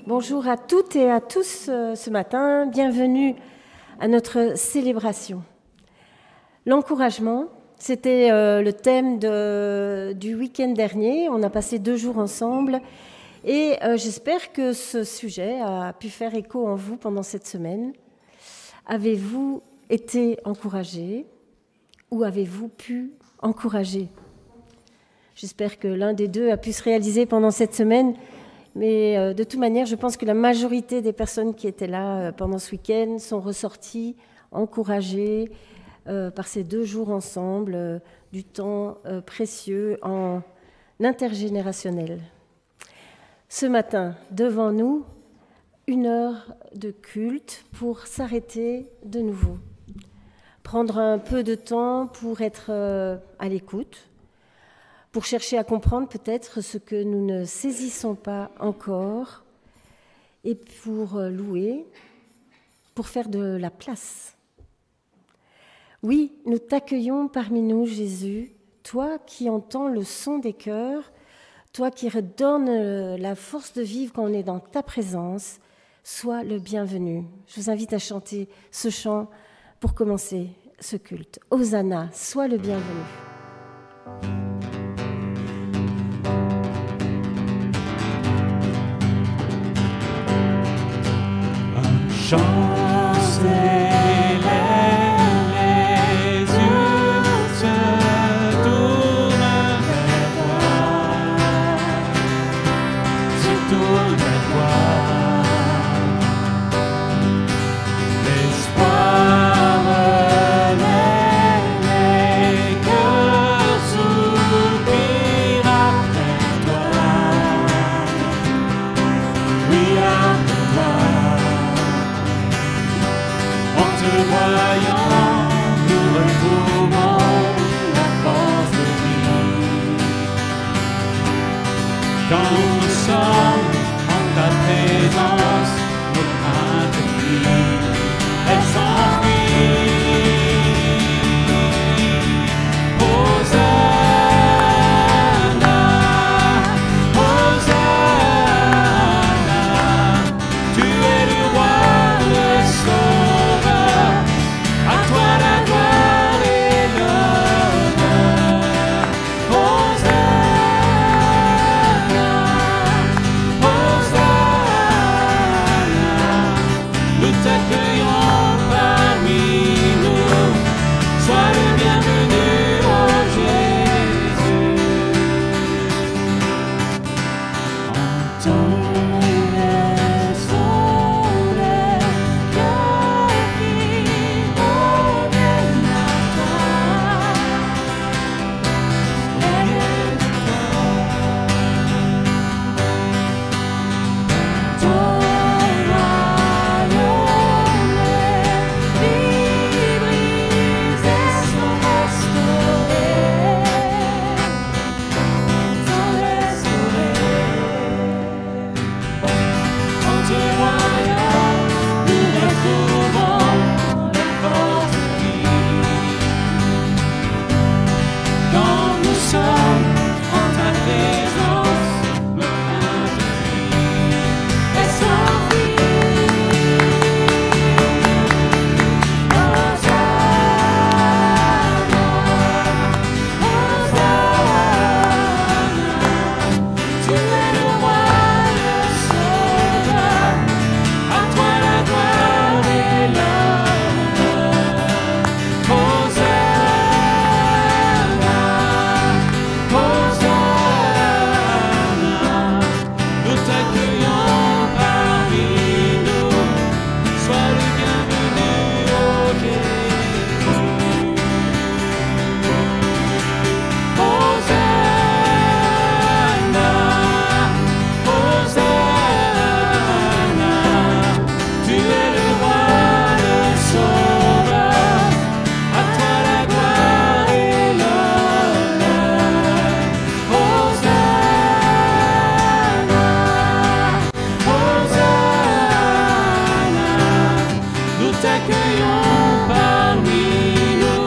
Bonjour à toutes et à tous ce matin. Bienvenue à notre célébration. L'encouragement, c'était le thème du week-end dernier. On a passé 2 jours ensemble et j'espère que ce sujet a pu faire écho en vous pendant cette semaine. Avez-vous été encouragés ou avez-vous pu encourager ? J'espère que l'un des deux a pu se réaliser pendant cette semaine. Mais de toute manière, je pense que la majorité des personnes qui étaient là pendant ce week-end sont ressorties encouragées par ces 2 jours ensemble, du temps précieux en intergénérationnel. Ce matin, devant nous, 1 heure de culte pour s'arrêter de nouveau. Prendre un peu de temps pour être à l'écoute, pour chercher à comprendre peut-être ce que nous ne saisissons pas encore, et pour louer, pour faire de la place. Oui, nous t'accueillons parmi nous, Jésus, toi qui entends le son des cœurs, toi qui redonnes la force de vivre quand on est dans ta présence, sois le bienvenu. Je vous invite à chanter ce chant pour commencer ce culte. Hosanna, sois le bienvenu. Chant céleste, les yeux se tournent vers toi, se tournent vers toi. L'espoir renaît, les cœurs soupirent après toi. Oui, après toi. Voyons, nous retrouvons la force de vie. Quand nous sommes en ta présence, nos craintes fuient, elles s'enfuient. Hosanna, Hosanna, tu es le roi, le sauveur. À toi la gloire et l'honneur. Hosanna, Hosanna, nous t'accueillons parmi nous. Sois le bienvenu, ô Jésus. Entends les sons des cœurs qui reviennent à toi. Reviennent à toi. Ton royaume est libre, brisés sont restaurés. Sont restaurés. En tes royaumes, nous retrouvons la force de vie. Quand nous sommes en ta présence, nos craintes fuient, elles s'enfuient. Hosanna, Hosanna, tu es le roi, le sauveur. À toi la gloire et l'honneur. Hosanna, Hosanna, nous t'accueillons parmi nous. Sois le bienvenu, ô Jésus. Hosanna, Hosanna, tu es le roi, le sauveur. À toi la gloire et l'honneur. Hosanna, Hosanna, nous t'accueillons parmi nous.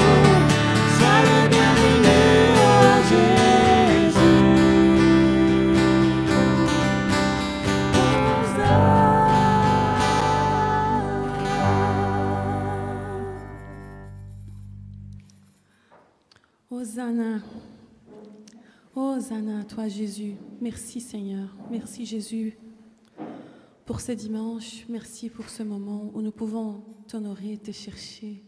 Sois le bienvenu, ô Jésus. Hosanna. Hosanna. Hosanna à toi, Jésus. Merci, Seigneur. Merci, Jésus, pour ce dimanche. Merci pour ce moment où nous pouvons t'honorer, te chercher.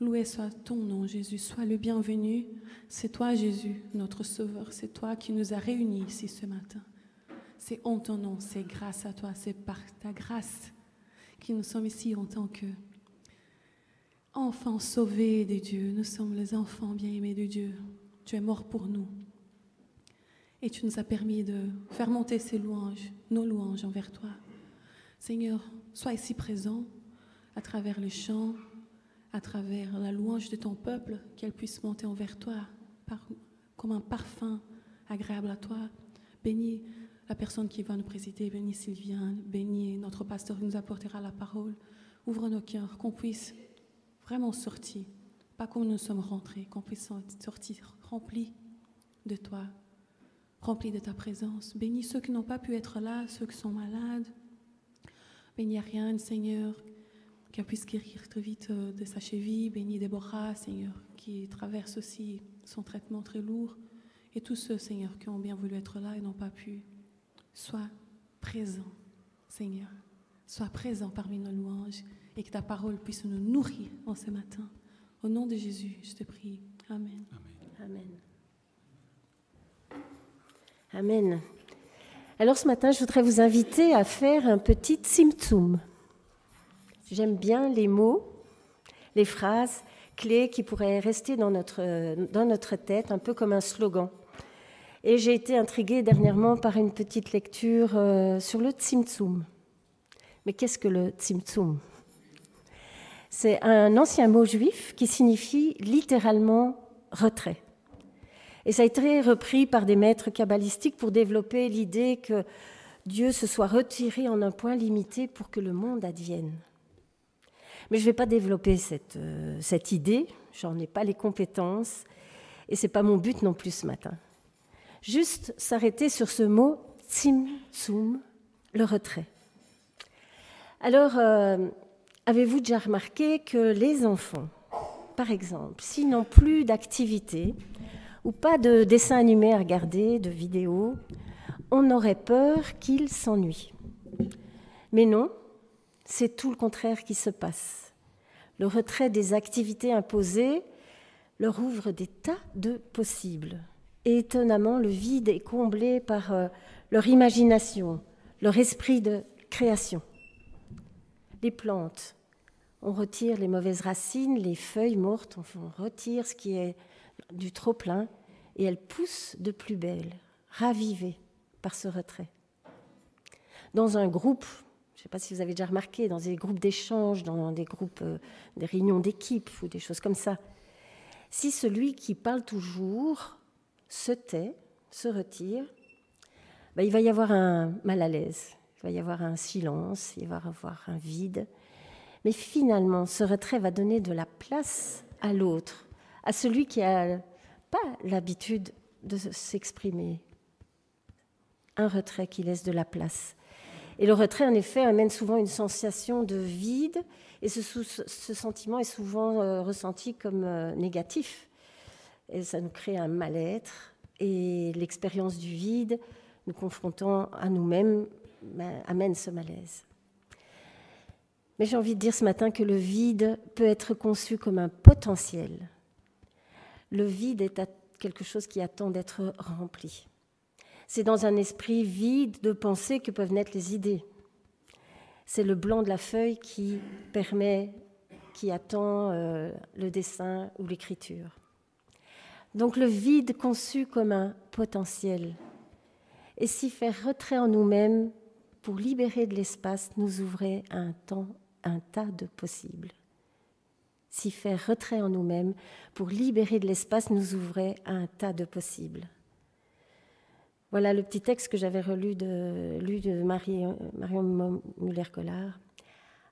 Loué soit ton nom, Jésus. Sois le bienvenu. C'est toi, Jésus, notre Sauveur. C'est toi qui nous as réunis ici ce matin. C'est en ton nom, c'est grâce à toi, c'est par ta grâce que nous sommes ici en tant qu'enfants sauvés de Dieu. Nous sommes les enfants bien-aimés de Dieu. Tu es mort pour nous. Et tu nous as permis de faire monter ces louanges, nos louanges envers toi. Seigneur, sois ici présent à travers les chants, à travers la louange de ton peuple, qu'elle puisse monter envers toi comme un parfum agréable à toi. Bénis la personne qui va nous présider, bénis Sylviane, bénis notre pasteur qui nous apportera la parole. Ouvre nos cœurs, qu'on puisse vraiment sortir, pas comme nous sommes rentrés, qu'on puisse sortir remplis de toi, remplis de ta présence. Bénis ceux qui n'ont pas pu être là, ceux qui sont malades. Bénis Ariane, Seigneur, qu'elle puisse guérir très vite de sa cheville. Bénis Déborah, Seigneur, qui traverse aussi son traitement très lourd. Et tous ceux, Seigneur, qui ont bien voulu être là et n'ont pas pu. Sois présent, Seigneur. Sois présent parmi nos louanges et que ta parole puisse nous nourrir en ce matin. Au nom de Jésus, je te prie. Amen. Amen. Amen. Alors ce matin, je voudrais vous inviter à faire un petit tzimtzum. J'aime bien les mots, les phrases clés qui pourraient rester dans notre tête, un peu comme un slogan. Et j'ai été intriguée dernièrement par une petite lecture sur le tzimtzum. Mais qu'est-ce que le tzimtzum ? C'est un ancien mot juif qui signifie littéralement retrait. Et ça a été repris par des maîtres kabbalistiques pour développer l'idée que Dieu se soit retiré en un point limité pour que le monde advienne. Mais je ne vais pas développer cette idée, j'en ai pas les compétences, et ce n'est pas mon but non plus ce matin. Juste s'arrêter sur ce mot tzimtzum, le retrait. Alors, avez-vous déjà remarqué que les enfants, par exemple, s'ils n'ont plus d'activité ou pas de dessins animés à regarder, de vidéos, on aurait peur qu'ils s'ennuient. Mais non, c'est tout le contraire qui se passe. Le retrait des activités imposées leur ouvre des tas de possibles. Et étonnamment, le vide est comblé par leur imagination, leur esprit de création. Les plantes, on retire les mauvaises racines, les feuilles mortes, on retire ce qui est du trop-plein, et elles poussent de plus belle, ravivées par ce retrait. Dans un groupe, je ne sais pas si vous avez déjà remarqué, dans des groupes d'échange, dans des groupes, des réunions d'équipe ou des choses comme ça, si celui qui parle toujours se tait, se retire, il va y avoir un mal à l'aise, il va y avoir un silence, il va y avoir un vide. Mais finalement, ce retrait va donner de la place à l'autre, à celui qui n'a pas l'habitude de s'exprimer. Un retrait qui laisse de la place. Et le retrait, en effet, amène souvent une sensation de vide, et ce sentiment est souvent ressenti comme négatif. Et ça nous crée un mal-être, et l'expérience du vide, nous confrontant à nous-mêmes, amène ce malaise. Mais j'ai envie de dire ce matin que le vide peut être conçu comme un potentiel. Le vide est quelque chose qui attend d'être rempli. C'est dans un esprit vide de pensée que peuvent naître les idées. C'est le blanc de la feuille qui attend le dessin ou l'écriture. Donc le vide conçu comme un potentiel. Et si faire retrait en nous-mêmes pour libérer de l'espace nous ouvrait un tas de possibles. Si faire retrait en nous-mêmes pour libérer de l'espace nous ouvrait un tas de possibles. Voilà le petit texte que j'avais lu de Marion Müller-Collard.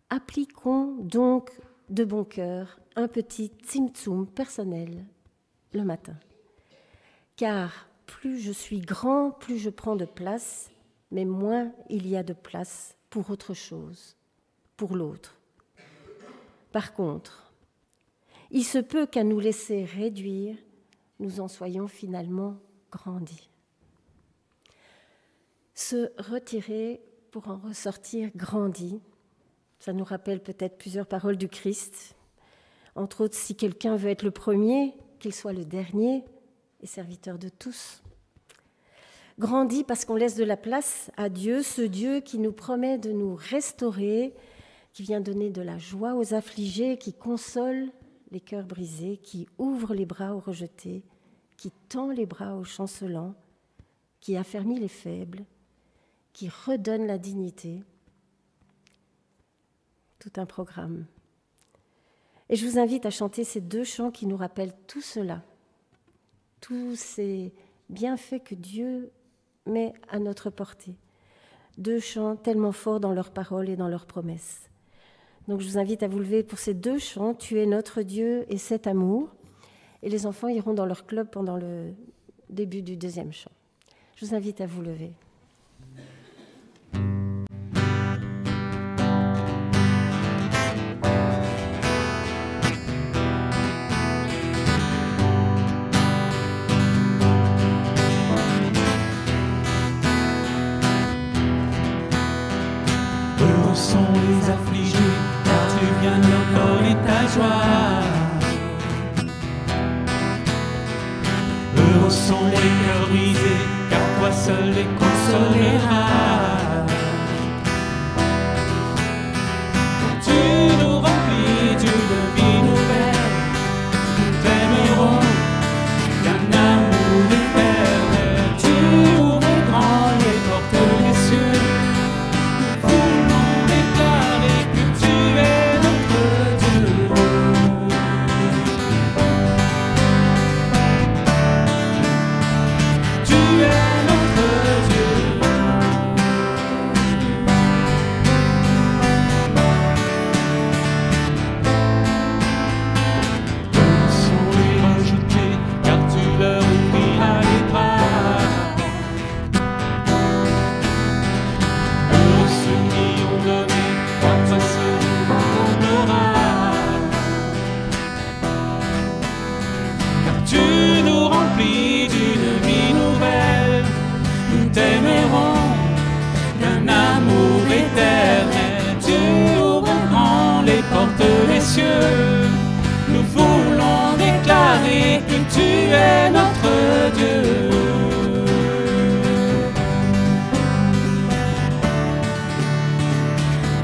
Appliquons donc de bon cœur un petit tzimtzum personnel le matin. Car plus je suis grand, plus je prends de place, mais moins il y a de place pour autre chose, pour l'autre. Par contre, il se peut qu'à nous laisser réduire, nous en soyons finalement grandis. Se retirer pour en ressortir grandi, ça nous rappelle peut-être plusieurs paroles du Christ. Entre autres, si quelqu'un veut être le premier, qu'il soit le dernier et serviteur de tous. Grandi parce qu'on laisse de la place à Dieu, ce Dieu qui nous promet de nous restaurer, qui vient donner de la joie aux affligés, qui console les cœurs brisés, qui ouvre les bras aux rejetés, qui tend les bras aux chancelants, qui affermit les faibles, qui redonne la dignité. Tout un programme. Et je vous invite à chanter ces 2 chants qui nous rappellent tout cela, tous ces bienfaits que Dieu met à notre portée. 2 chants tellement forts dans leurs paroles et dans leurs promesses. Donc je vous invite à vous lever pour ces 2 chants, « Tu es notre Dieu » et « Cet amour ». Et les enfants iront dans leur club pendant le début du 2e chant. Je vous invite à vous lever. Heureux sont les affligés, car tu viens leur donner ta joie. Heureux sont les cœurs brisés, car toi seul les consoleras. Tu nous remplis d'une vie nouvelle, nous t'aimerons d'un amour éternel. Tu ouvres grand les portes des cieux. Nous voulons déclarer que tu es notre Dieu.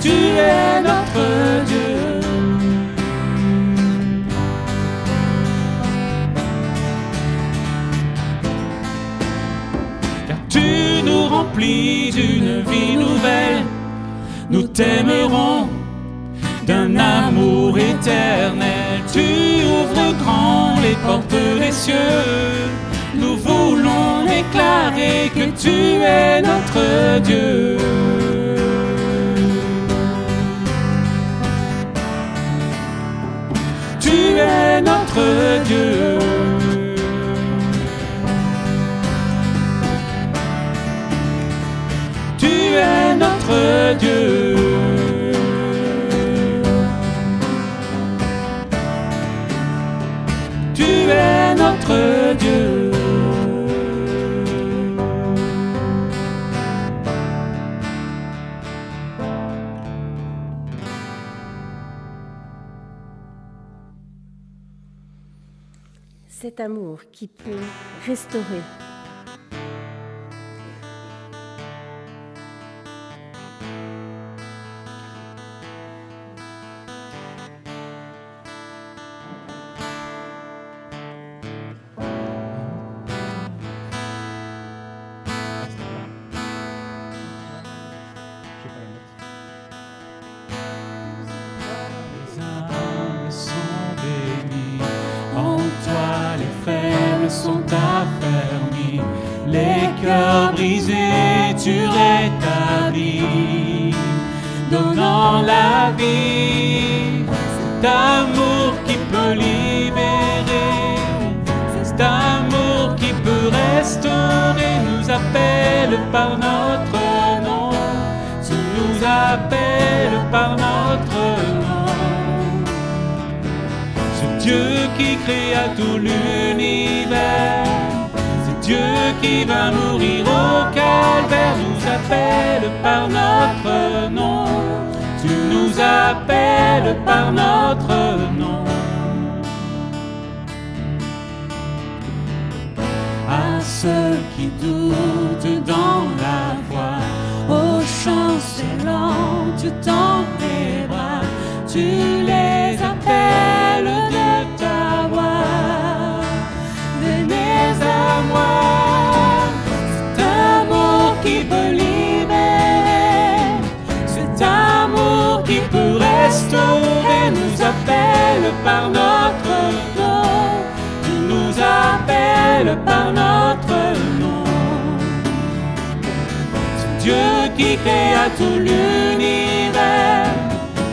Tu es notre Dieu. Car tu nous remplis d'une vie nouvelle, nous t'aimerons d'un amour éternel. Tu ouvres grand les portes des cieux. Nous voulons déclarer que tu es notre Dieu. Tu es notre Dieu. Tu es notre Dieu. Tu es notre Dieu. Cet amour qui peut restaurer. Sont affermis, les cœurs brisés, tu rétablis, donnant la vie. Cet amour qui peut libérer, cet amour qui peut restaurer, nous appelle par notre nom, tu nous appelles par notre nom. Ce Dieu qui créa tout l'univers, Dieu qui va mourir au calvaire nous appelle par notre nom. Tu nous appelles par notre nom. À ceux qui doutent dans la foi, aux chancelantes dans tes bras, tu les appelles de ta voix. Venez à moi, cet amour qui peut libérer, cet amour qui peut restaurer, nous appelle par notre nom. Tu nous appelles par notre nom. C'est Dieu qui créa tout l'univers,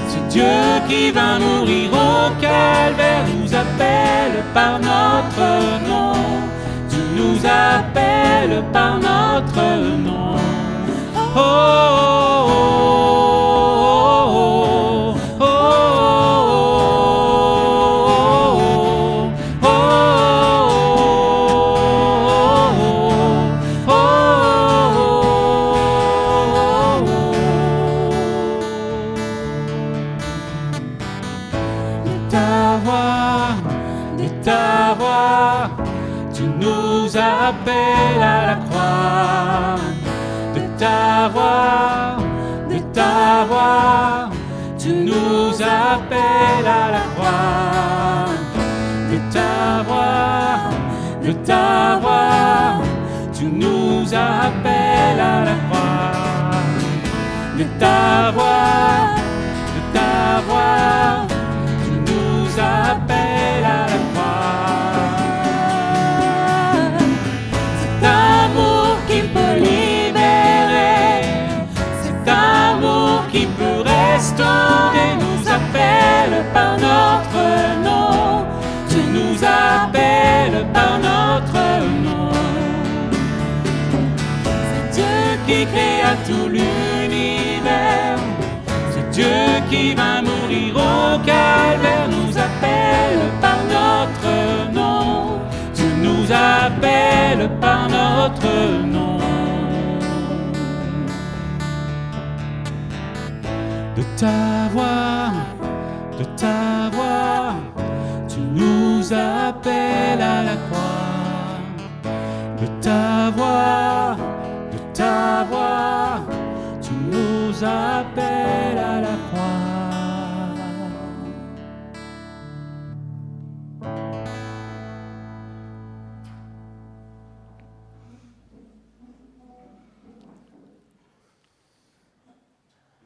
c'est Dieu qui va mourir au calvaire, nous appelle par notre nom. Tu nous appelles par notre nom. Oh, oh, oh, oh, oh, oh, oh, de ta voix, tu nous appelles à la croix. De ta voix, tu nous appelles à la croix. De ta voix, tu nous appelles à la croix. De ta voix, tu nous appelles à la croix. Cet amour qui peut libérer, cet amour qui peut restaurer, nous appelle par notre nom. Tu nous appelles par notre nom. C'est Dieu qui créa tout l'univers, c'est Dieu qui va mourir au calvaire, nous appelle par notre nom. Tu nous appelles par notre nom. De ta voix, tu nous appelles à la croix. De ta voix, tu nous appelles à la croix.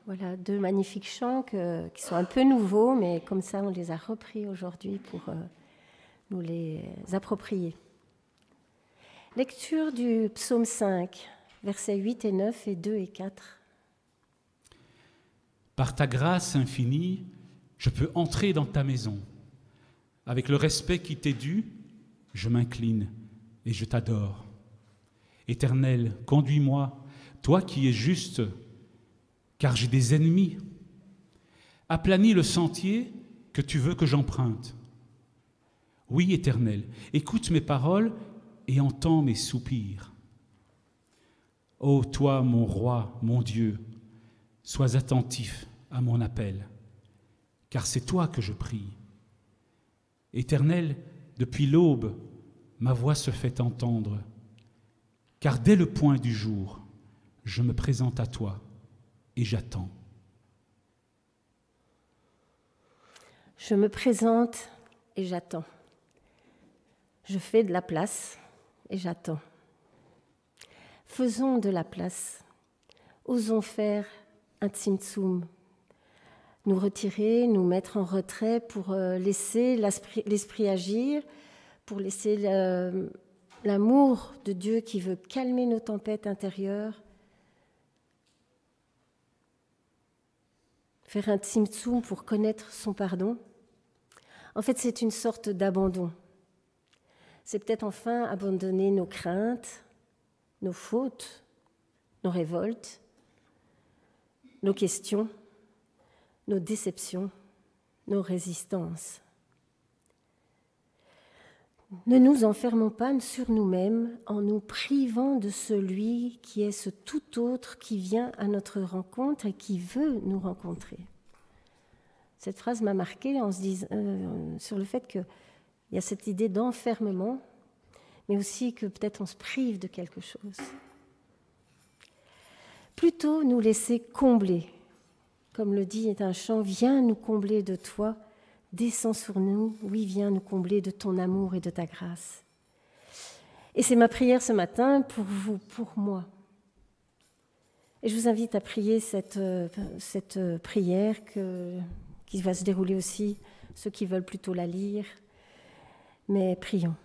Voilà, deux magnifiques chants qui sont un peu nouveaux, mais comme ça, on les a repris aujourd'hui pour nous les approprier. Lecture du psaume 5, versets 8 et 9 et 2 et 4. Par ta grâce infinie, je peux entrer dans ta maison. Avec le respect qui t'est dû, je m'incline et je t'adore. Éternel, conduis-moi, toi qui es juste, car j'ai des ennemis. Aplanis le sentier que tu veux que j'emprunte. Oui, Éternel, écoute mes paroles et entends mes soupirs. Ô toi, mon roi, mon Dieu, sois attentif à mon appel, car c'est toi que je prie. Éternel, depuis l'aube, ma voix se fait entendre, car dès le point du jour, je me présente à toi et j'attends. Je me présente et j'attends. Je fais de la place et j'attends. Faisons de la place. Osons faire un tzimtzum. Nous retirer, nous mettre en retrait pour laisser l'esprit agir, pour laisser l'amour de Dieu qui veut calmer nos tempêtes intérieures. Faire un tzimtzum pour connaître son pardon. En fait, c'est une sorte d'abandon. C'est peut-être enfin abandonner nos craintes, nos fautes, nos révoltes, nos questions, nos déceptions, nos résistances. Ne nous enfermons pas sur nous-mêmes en nous privant de celui qui est ce tout autre qui vient à notre rencontre et qui veut nous rencontrer. Cette phrase m'a marquée en se disant, sur le fait qu'il y a cette idée d'enfermement, mais aussi que peut-être on se prive de quelque chose. Plutôt nous laisser combler. Comme le dit un chant, viens nous combler de toi, descends sur nous, oui, viens nous combler de ton amour et de ta grâce. Et c'est ma prière ce matin pour vous, pour moi. Et je vous invite à prier cette prière qui va se dérouler aussi, ceux qui veulent plutôt la lire. Mais prions.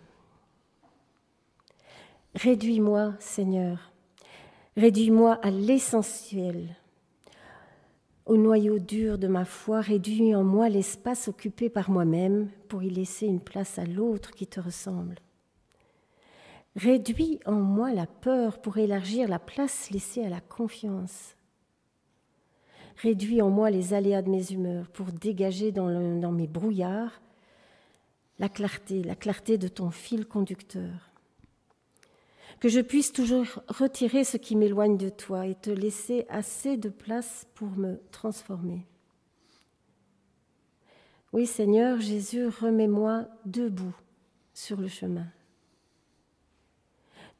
Réduis-moi, Seigneur, réduis-moi à l'essentiel. Au noyau dur de ma foi, réduis en moi l'espace occupé par moi-même pour y laisser une place à l'autre qui te ressemble. Réduis en moi la peur pour élargir la place laissée à la confiance. Réduis en moi les aléas de mes humeurs pour dégager dans mes brouillards la clarté de ton fil conducteur. Que je puisse toujours retirer ce qui m'éloigne de toi et te laisser assez de place pour me transformer. Oui, Seigneur Jésus, remets-moi debout sur le chemin.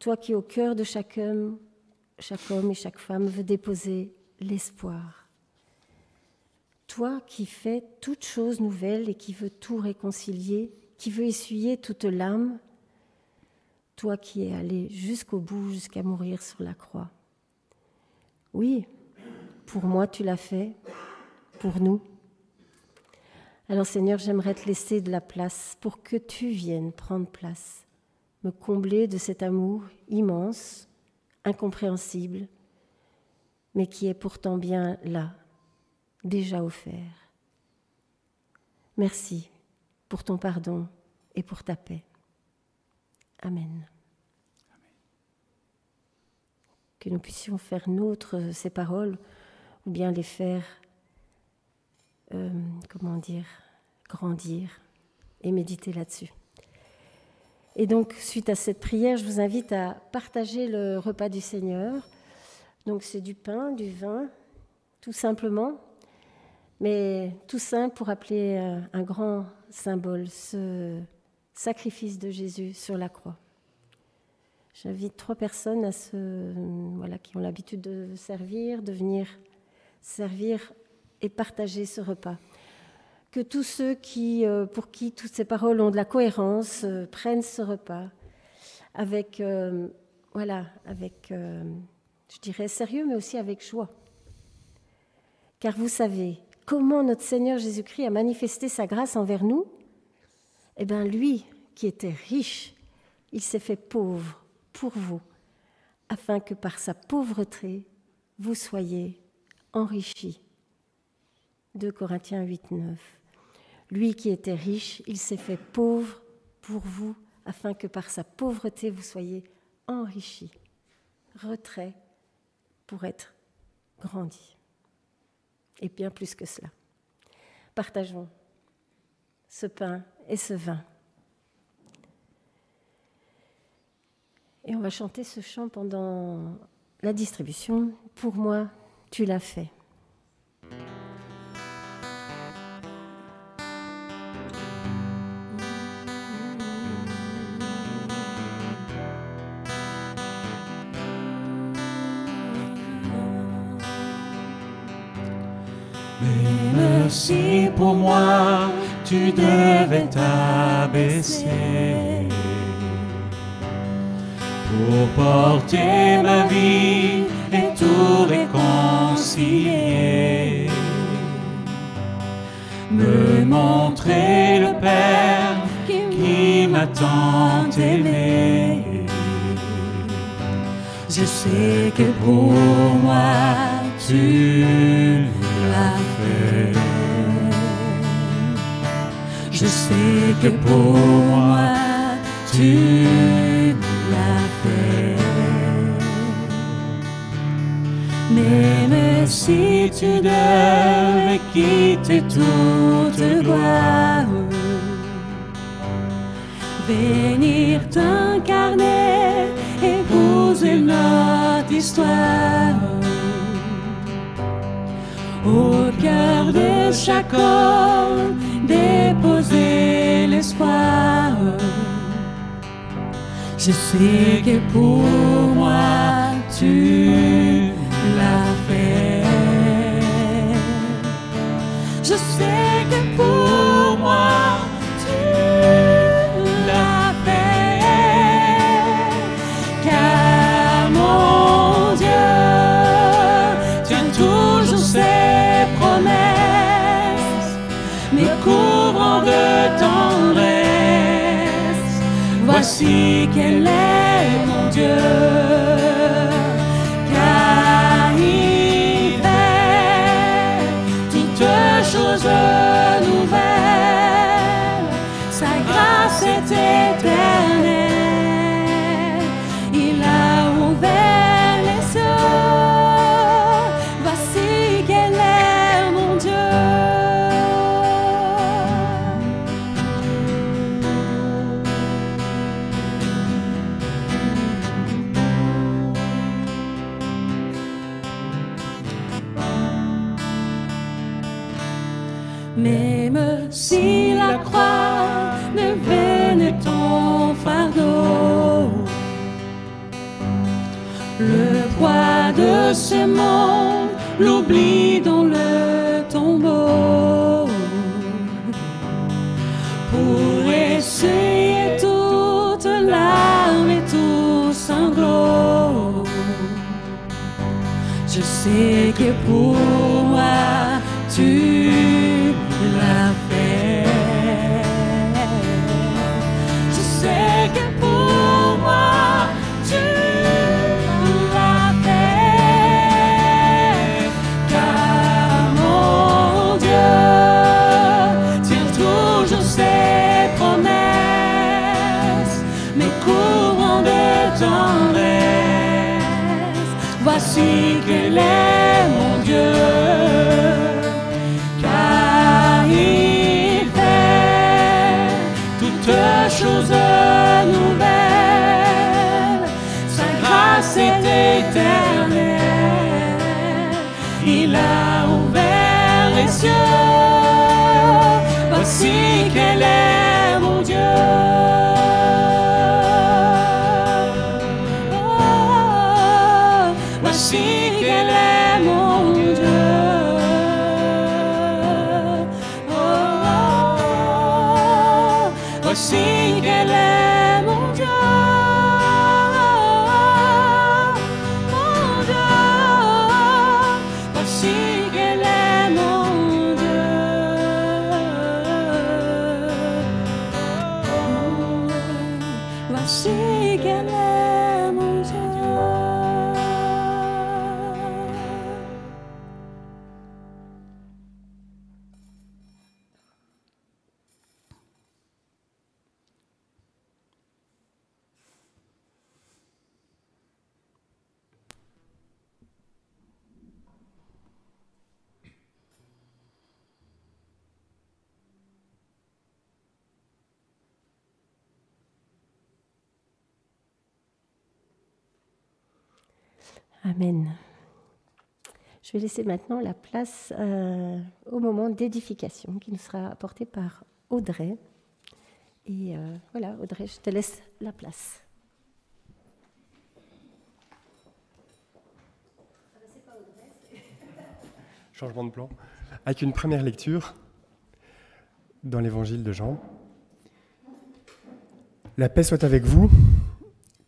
Toi qui au cœur de chaque homme et chaque femme veut déposer l'espoir. Toi qui fais toutes choses nouvelles et qui veut tout réconcilier, qui veut essuyer toute l'âme, toi qui es allé jusqu'au bout, jusqu'à mourir sur la croix. Oui, pour moi tu l'as fait, pour nous. Alors Seigneur, j'aimerais te laisser de la place pour que tu viennes prendre place, me combler de cet amour immense, incompréhensible, mais qui est pourtant bien là, déjà offert. Merci pour ton pardon et pour ta paix. Amen. Que nous puissions faire nôtres ces paroles, ou bien les faire, grandir et méditer là-dessus. Et donc, suite à cette prière, je vous invite à partager le repas du Seigneur. Donc, c'est du pain, du vin, tout simplement, mais tout simple pour rappeler un grand symbole, ce sacrifice de Jésus sur la croix. J'invite 3 personnes qui ont l'habitude de servir, de venir servir et partager ce repas. Que tous ceux pour qui toutes ces paroles ont de la cohérence prennent ce repas avec, je dirais sérieux, mais aussi avec joie. Car vous savez comment notre Seigneur Jésus-Christ a manifesté sa grâce envers nous. Eh bien, lui qui était riche, il s'est fait pauvre pour vous, afin que par sa pauvreté, vous soyez enrichis. 2 Corinthiens 8, 9. Lui qui était riche, il s'est fait pauvre pour vous, afin que par sa pauvreté, vous soyez enrichis. Retrait pour être grandi. Et bien plus que cela. Partageons ce pain et ce vin. Et on va chanter ce chant pendant la distribution. Pour moi, tu l'as fait. Mais merci pour moi, tu devais t'abaisser pour porter ma vie et tout réconcilier, me montrer le Père qui m'a tant aimé. Je sais que pour moi tu l'as fait. Je sais que pour moi tu l'as fait. Même si tu devais quitter toute gloire, venir t'incarner, épouser notre histoire. Au cœur de chaque homme, déposer l'espoir. Je sais que pour moi, tu l'as fait. Je sais que pour moi, tu l'as fait. Car mon Dieu tient toujours ses promesses, me couvrant de tendresse. Voici quel est mon Dieu. Chose nouvelle, sa grâce est éternelle. Il a ouvert les cieux. Voici quel est mon Dieu. Même si la croix devenait ton fardeau, le poids de ce monde, l'oubli dans le tombeau, pour essuyer toute larme et tout sanglot. Je sais que pour moi, tu l'as fait. Je sais que pour moi, tu l'as fait. Car mon Dieu tient toujours ses promesses, mes courants de tendresse. Voici quel est mon Dieu. Chose nouvelle, sa grâce est éternelle. Il a ouvert les cieux. Voici quel est mon Dieu. Oh, voici quel est mon Dieu. Voici quel est mon Dieu, mon Dieu. Voici quel est mon Dieu. Voici quel est mon Dieu. Amen. Je vais laisser maintenant la place au moment d'édification qui nous sera apporté par Audrey. Et voilà, Audrey, je te laisse la place. Changement de plan. Avec une première lecture dans l'évangile de Jean. La paix soit avec vous.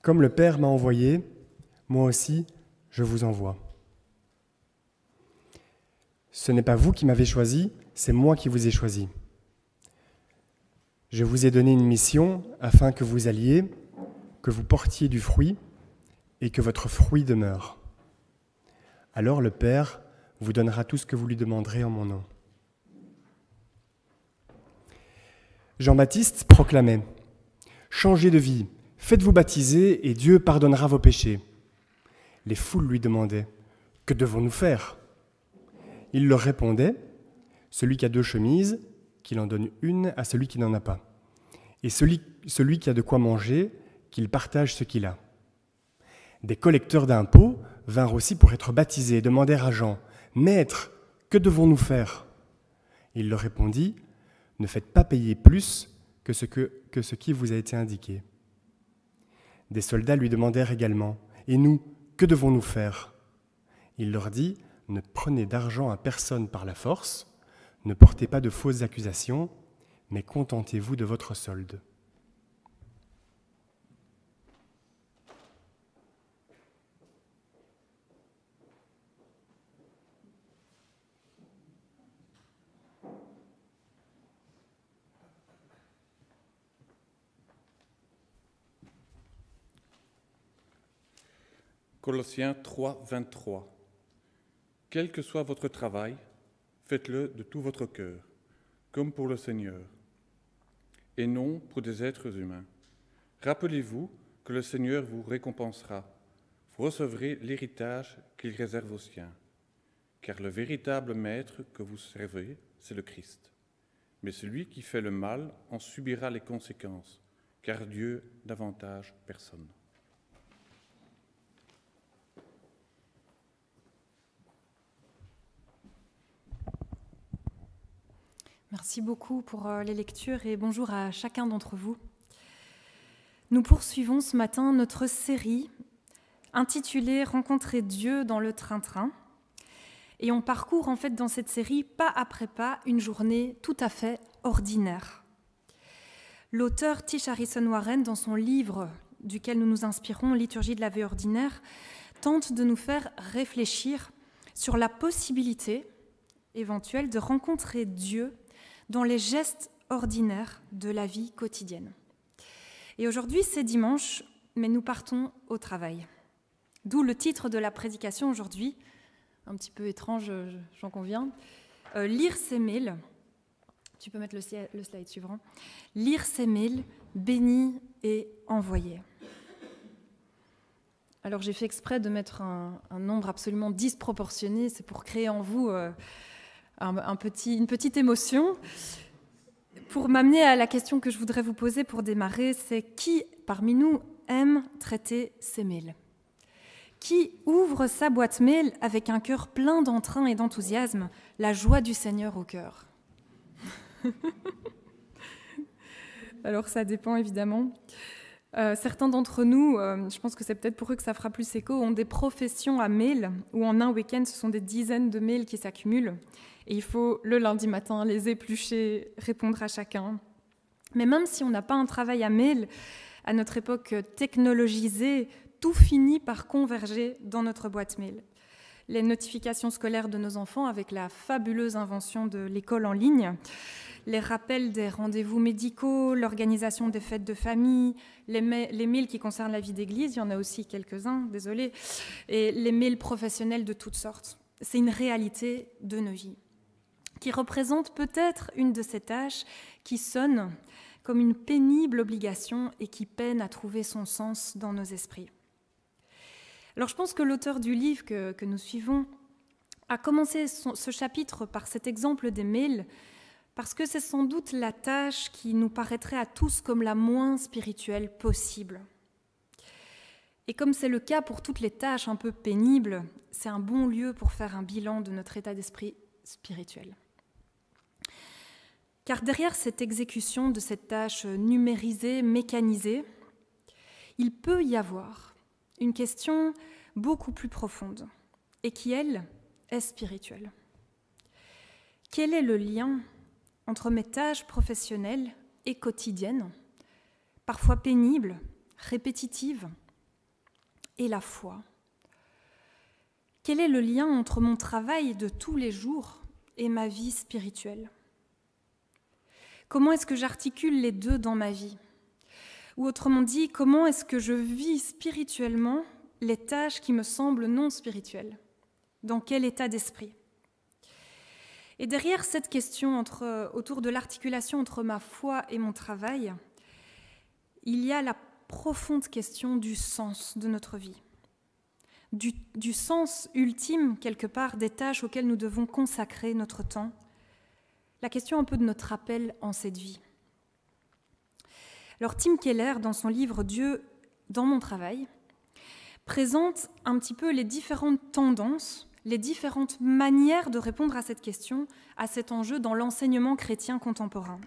Comme le Père m'a envoyé, moi aussi, je vous envoie. Ce n'est pas vous qui m'avez choisi, c'est moi qui vous ai choisi. Je vous ai donné une mission afin que vous alliez, que vous portiez du fruit et que votre fruit demeure. Alors le Père vous donnera tout ce que vous lui demanderez en mon nom. Jean-Baptiste proclamait « Changez de vie, faites-vous baptiser et Dieu pardonnera vos péchés. » Les foules lui demandaient « Que devons-nous faire ?» Il leur répondait « Celui qui a 2 chemises, qu'il en donne une à celui qui n'en a pas. Et celui qui a de quoi manger, qu'il partage ce qu'il a. Des collecteurs d'impôts vinrent aussi pour être baptisés et demandèrent à Jean, « Maître, que devons-nous faire ?» Il leur répondit, « Ne faites pas payer plus que ce qui vous a été indiqué. » Des soldats lui demandèrent également, « Et nous, que devons-nous faire ?» Il leur dit, « Ne prenez d'argent à personne par la force, ne portez pas de fausses accusations, mais contentez-vous de votre solde. » Colossiens 3, 23. Quel que soit votre travail, faites-le de tout votre cœur, comme pour le Seigneur, et non pour des êtres humains. Rappelez-vous que le Seigneur vous récompensera. Vous recevrez l'héritage qu'il réserve aux siens. Car le véritable maître que vous servez, c'est le Christ. Mais celui qui fait le mal en subira les conséquences, car Dieu n'avantage personne. Merci beaucoup pour les lectures et bonjour à chacun d'entre vous. Nous poursuivons ce matin notre série intitulée « Rencontrer Dieu dans le train-train ». Et on parcourt en fait dans cette série, pas après pas, une journée tout à fait ordinaire. L'auteur Tish Harrison Warren, dans son livre duquel nous nous inspirons, « Liturgie de la vie ordinaire », tente de nous faire réfléchir sur la possibilité éventuelle de rencontrer Dieu dans les gestes ordinaires de la vie quotidienne. Et aujourd'hui, c'est dimanche, mais nous partons au travail. D'où le titre de la prédication aujourd'hui, un petit peu étrange, j'en conviens. Lire ses mails, tu peux mettre le slide suivant. Lire ses mails, bénis et envoyés. Alors j'ai fait exprès de mettre un nombre absolument disproportionné, c'est pour créer en vous une petite émotion. Pour m'amener à la question que je voudrais vous poser pour démarrer, c'est qui parmi nous aime traiter ses mails ? Qui ouvre sa boîte mail avec un cœur plein d'entrain et d'enthousiasme, la joie du Seigneur au cœur ? Alors ça dépend évidemment. Certains d'entre nous, je pense que c'est peut-être pour eux que ça fera plus écho, ont des professions à mail où en un week-end, ce sont des dizaines de mails qui s'accumulent. Et il faut, le lundi matin, les éplucher, répondre à chacun. Mais même si on n'a pas un travail à mail, à notre époque technologisée, tout finit par converger dans notre boîte mail. Les notifications scolaires de nos enfants, avec la fabuleuse invention de l'école en ligne, les rappels des rendez-vous médicaux, l'organisation des fêtes de famille, les mails qui concernent la vie d'église, il y en a aussi quelques-uns, désolée, et les mails professionnels de toutes sortes. C'est une réalité de nos vies, qui représente peut-être une de ces tâches qui sonne comme une pénible obligation et qui peine à trouver son sens dans nos esprits. Alors je pense que l'auteur du livre que nous suivons a commencé ce chapitre par cet exemple des mails, parce que c'est sans doute la tâche qui nous paraîtrait à tous comme la moins spirituelle possible. Et comme c'est le cas pour toutes les tâches un peu pénibles, c'est un bon lieu pour faire un bilan de notre état d'esprit spirituel. Car derrière cette exécution de cette tâche numérisée, mécanisée, il peut y avoir une question beaucoup plus profonde et qui, elle, est spirituelle. Quel est le lien entre mes tâches professionnelles et quotidiennes, parfois pénibles, répétitives, et la foi ? Quel est le lien entre mon travail de tous les jours et ma vie spirituelle ? Comment est-ce que j'articule les deux dans ma vie ? Ou autrement dit, comment est-ce que je vis spirituellement les tâches qui me semblent non spirituelles ? Dans quel état d'esprit ? Et derrière cette question autour de l'articulation entre ma foi et mon travail, il y a la profonde question du sens de notre vie, du sens ultime, quelque part, des tâches auxquelles nous devons consacrer notre temps, la question un peu de notre appel en cette vie. Alors Tim Keller, dans son livre « Dieu dans mon travail », présente un petit peu les différentes tendances, les différentes manières de répondre à cette question, à cet enjeu dans l'enseignement chrétien contemporain.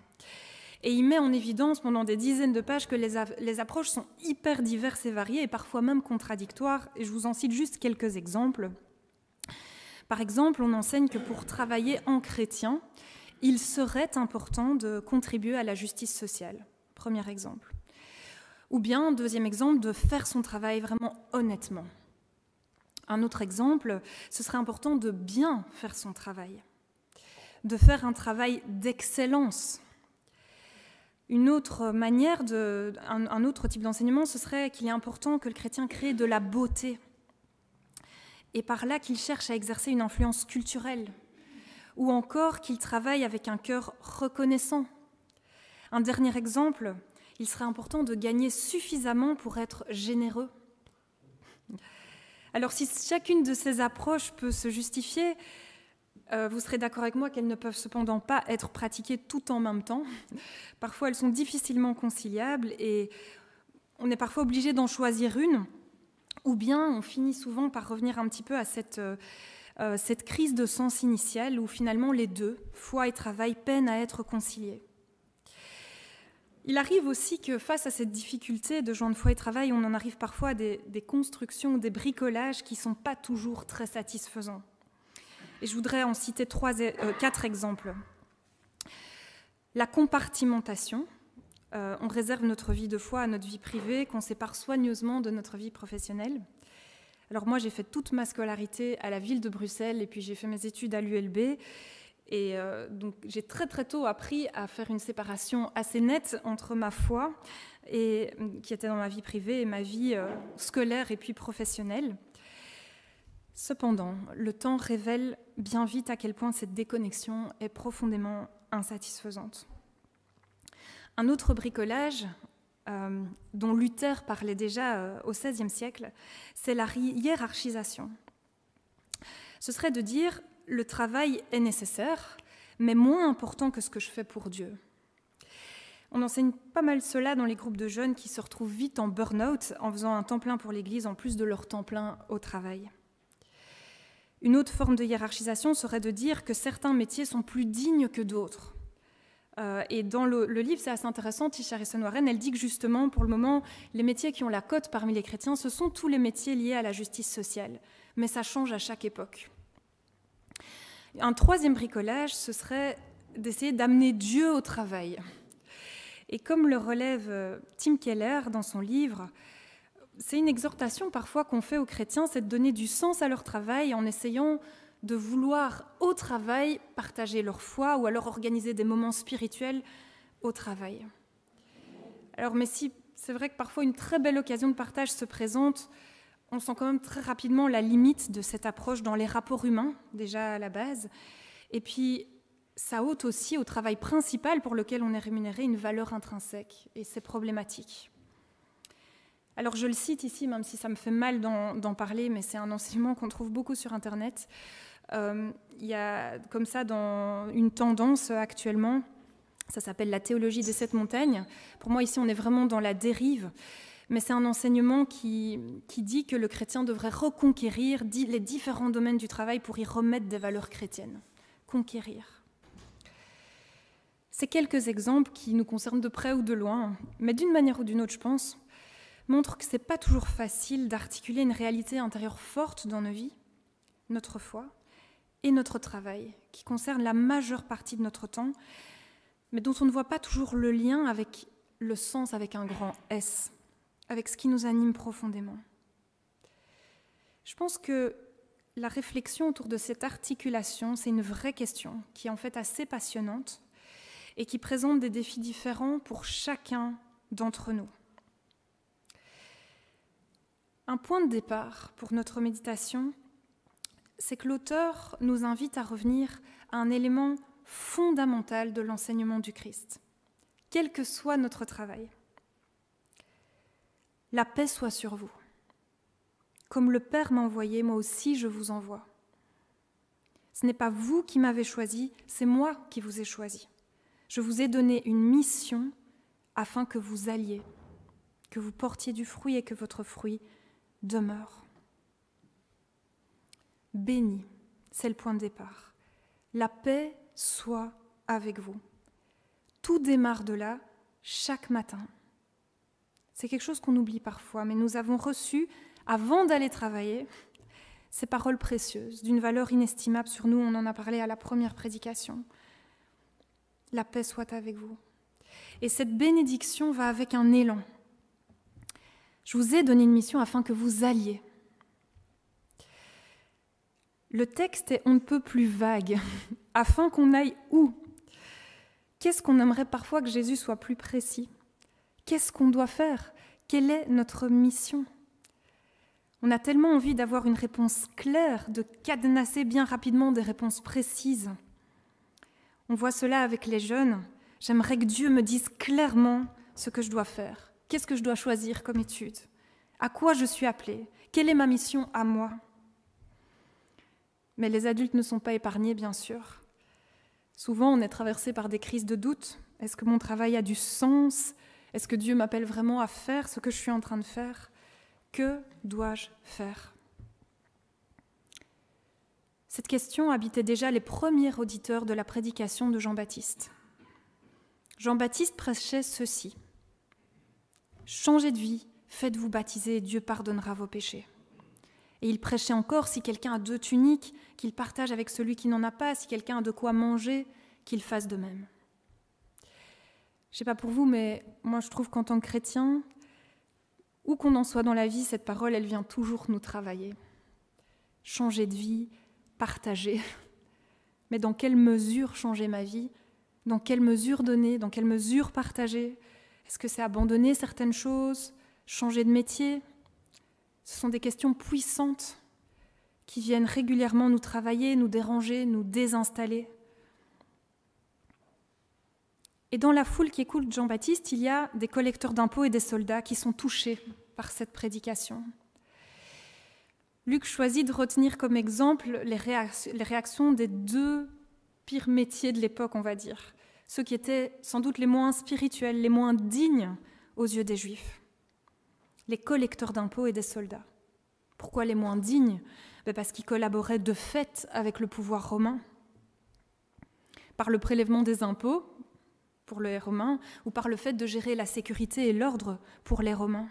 Et il met en évidence pendant des dizaines de pages que les approches sont hyper diverses et variées et parfois même contradictoires. Et je vous en cite juste quelques exemples. Par exemple, on enseigne que pour travailler en chrétien, il serait important de contribuer à la justice sociale. Premier exemple. Ou bien, deuxième exemple, de faire son travail vraiment honnêtement. Un autre exemple, ce serait important de bien faire son travail, de faire un travail d'excellence. Une autre manière, un autre type d'enseignement, ce serait qu'il est important que le chrétien crée de la beauté, et par là qu'il cherche à exercer une influence culturelle, ou encore qu'il travaille avec un cœur reconnaissant. Un dernier exemple, il serait important de gagner suffisamment pour être généreux. Alors si chacune de ces approches peut se justifier, vous serez d'accord avec moi qu'elles ne peuvent cependant pas être pratiquées tout en même temps. Parfois, elles sont difficilement conciliables et on est parfois obligé d'en choisir une, ou bien on finit souvent par revenir un petit peu à cette crise de sens initiale où finalement les deux, foi et travail, peinent à être conciliés. Il arrive aussi que face à cette difficulté de joindre foi et travail, on en arrive parfois à des constructions, des bricolages qui ne sont pas toujours très satisfaisants. Et je voudrais en citer 4 exemples. La compartimentation. On réserve notre vie de foi à notre vie privée, qu'on sépare soigneusement de notre vie professionnelle. Alors moi, j'ai fait toute ma scolarité à la ville de Bruxelles et puis j'ai fait mes études à l'ULB. Et donc j'ai très très tôt appris à faire une séparation assez nette entre ma foi, qui était dans ma vie privée, et ma vie scolaire et puis professionnelle. Cependant, le temps révèle bien vite à quel point cette déconnexion est profondément insatisfaisante. Un autre bricolage dont Luther parlait déjà au XVIe siècle, c'est la hiérarchisation. Ce serait de dire « le travail est nécessaire, mais moins important que ce que je fais pour Dieu ». On enseigne pas mal cela dans les groupes de jeunes qui se retrouvent vite en burn-out en faisant un temps plein pour l'Église en plus de leur temps plein au travail. Une autre forme de hiérarchisation serait de dire que certains métiers sont plus dignes que d'autres. Et dans le livre, c'est assez intéressant, Tisha Harrison-Warren, elle dit que justement, pour le moment, les métiers qui ont la cote parmi les chrétiens, ce sont tous les métiers liés à la justice sociale. Mais ça change à chaque époque. Un troisième bricolage, ce serait d'essayer d'amener Dieu au travail. Et comme le relève Tim Keller dans son livre, c'est une exhortation parfois qu'on fait aux chrétiens, c'est de donner du sens à leur travail en essayant de vouloir au travail partager leur foi ou alors organiser des moments spirituels au travail. Alors, mais si c'est vrai que parfois une très belle occasion de partage se présente, on sent quand même très rapidement la limite de cette approche dans les rapports humains, déjà à la base, et puis ça ôte aussi au travail principal pour lequel on est rémunéré une valeur intrinsèque, et c'est problématique. Alors je le cite ici, même si ça me fait mal d'en parler, mais c'est un enseignement qu'on trouve beaucoup sur Internet. Il y a comme ça dans une tendance actuellement, ça s'appelle la théologie des 7 montagnes. Pour moi ici on est vraiment dans la dérive, mais c'est un enseignement qui dit que le chrétien devrait reconquérir les différents domaines du travail pour y remettre des valeurs chrétiennes. Conquérir. Ces quelques exemples qui nous concernent de près ou de loin, mais d'une manière ou d'une autre je pense, montrent que ce n'est pas toujours facile d'articuler une réalité intérieure forte dans nos vies, notre foi et notre travail, qui concerne la majeure partie de notre temps, mais dont on ne voit pas toujours le lien avec le sens avec un grand S, avec ce qui nous anime profondément. Je pense que la réflexion autour de cette articulation, c'est une vraie question qui est en fait assez passionnante et qui présente des défis différents pour chacun d'entre nous. Un point de départ pour notre méditation, c'est que l'auteur nous invite à revenir à un élément fondamental de l'enseignement du Christ, quel que soit notre travail. La paix soit sur vous. Comme le Père m'a envoyé, moi aussi je vous envoie. Ce n'est pas vous qui m'avez choisi, c'est moi qui vous ai choisi. Je vous ai donné une mission afin que vous alliez, que vous portiez du fruit et que votre fruit demeure. Béni, c'est le point de départ. La paix soit avec vous. Tout démarre de là, chaque matin. C'est quelque chose qu'on oublie parfois, mais nous avons reçu, avant d'aller travailler, ces paroles précieuses, d'une valeur inestimable sur nous. On en a parlé à la première prédication. La paix soit avec vous. Et cette bénédiction va avec un élan. Je vous ai donné une mission afin que vous alliez. Le texte est on ne peut plus vague. Afin qu'on aille où? Qu'est-ce qu'on aimerait parfois que Jésus soit plus précis? Qu'est-ce qu'on doit faire? Quelle est notre mission? On a tellement envie d'avoir une réponse claire, de cadenasser bien rapidement des réponses précises. On voit cela avec les jeunes. J'aimerais que Dieu me dise clairement ce que je dois faire. Qu'est-ce que je dois choisir comme étude? À quoi je suis appelée? Quelle est ma mission à moi? Mais les adultes ne sont pas épargnés, bien sûr. Souvent, on est traversé par des crises de doute. Est-ce que mon travail a du sens? Est-ce que Dieu m'appelle vraiment à faire ce que je suis en train de faire? Que dois-je faire? Cette question habitait déjà les premiers auditeurs de la prédication de Jean-Baptiste. Jean-Baptiste prêchait ceci: changez de vie, faites-vous baptiser et Dieu pardonnera vos péchés. Et il prêchait encore: si quelqu'un a 2 tuniques, qu'il partage avec celui qui n'en a pas, si quelqu'un a de quoi manger, qu'il fasse de même. Je ne sais pas pour vous, mais moi je trouve qu'en tant que chrétien, où qu'on en soit dans la vie, cette parole, elle vient toujours nous travailler. Changer de vie, partager. Mais dans quelle mesure changer ma vie? Dans quelle mesure donner? Dans quelle mesure partager? Est-ce que c'est abandonner certaines choses? Changer de métier? Ce sont des questions puissantes qui viennent régulièrement nous travailler, nous déranger, nous désinstaller. Et dans la foule qui écoute Jean-Baptiste, il y a des collecteurs d'impôts et des soldats qui sont touchés par cette prédication. Luc choisit de retenir comme exemple les réactions des 2 pires métiers de l'époque, on va dire. Ceux qui étaient sans doute les moins spirituels, les moins dignes aux yeux des Juifs. Les collecteurs d'impôts et des soldats. Pourquoi les moins dignes? Parce qu'ils collaboraient de fait avec le pouvoir romain. Par le prélèvement des impôts pour les Romains, ou par le fait de gérer la sécurité et l'ordre pour les Romains.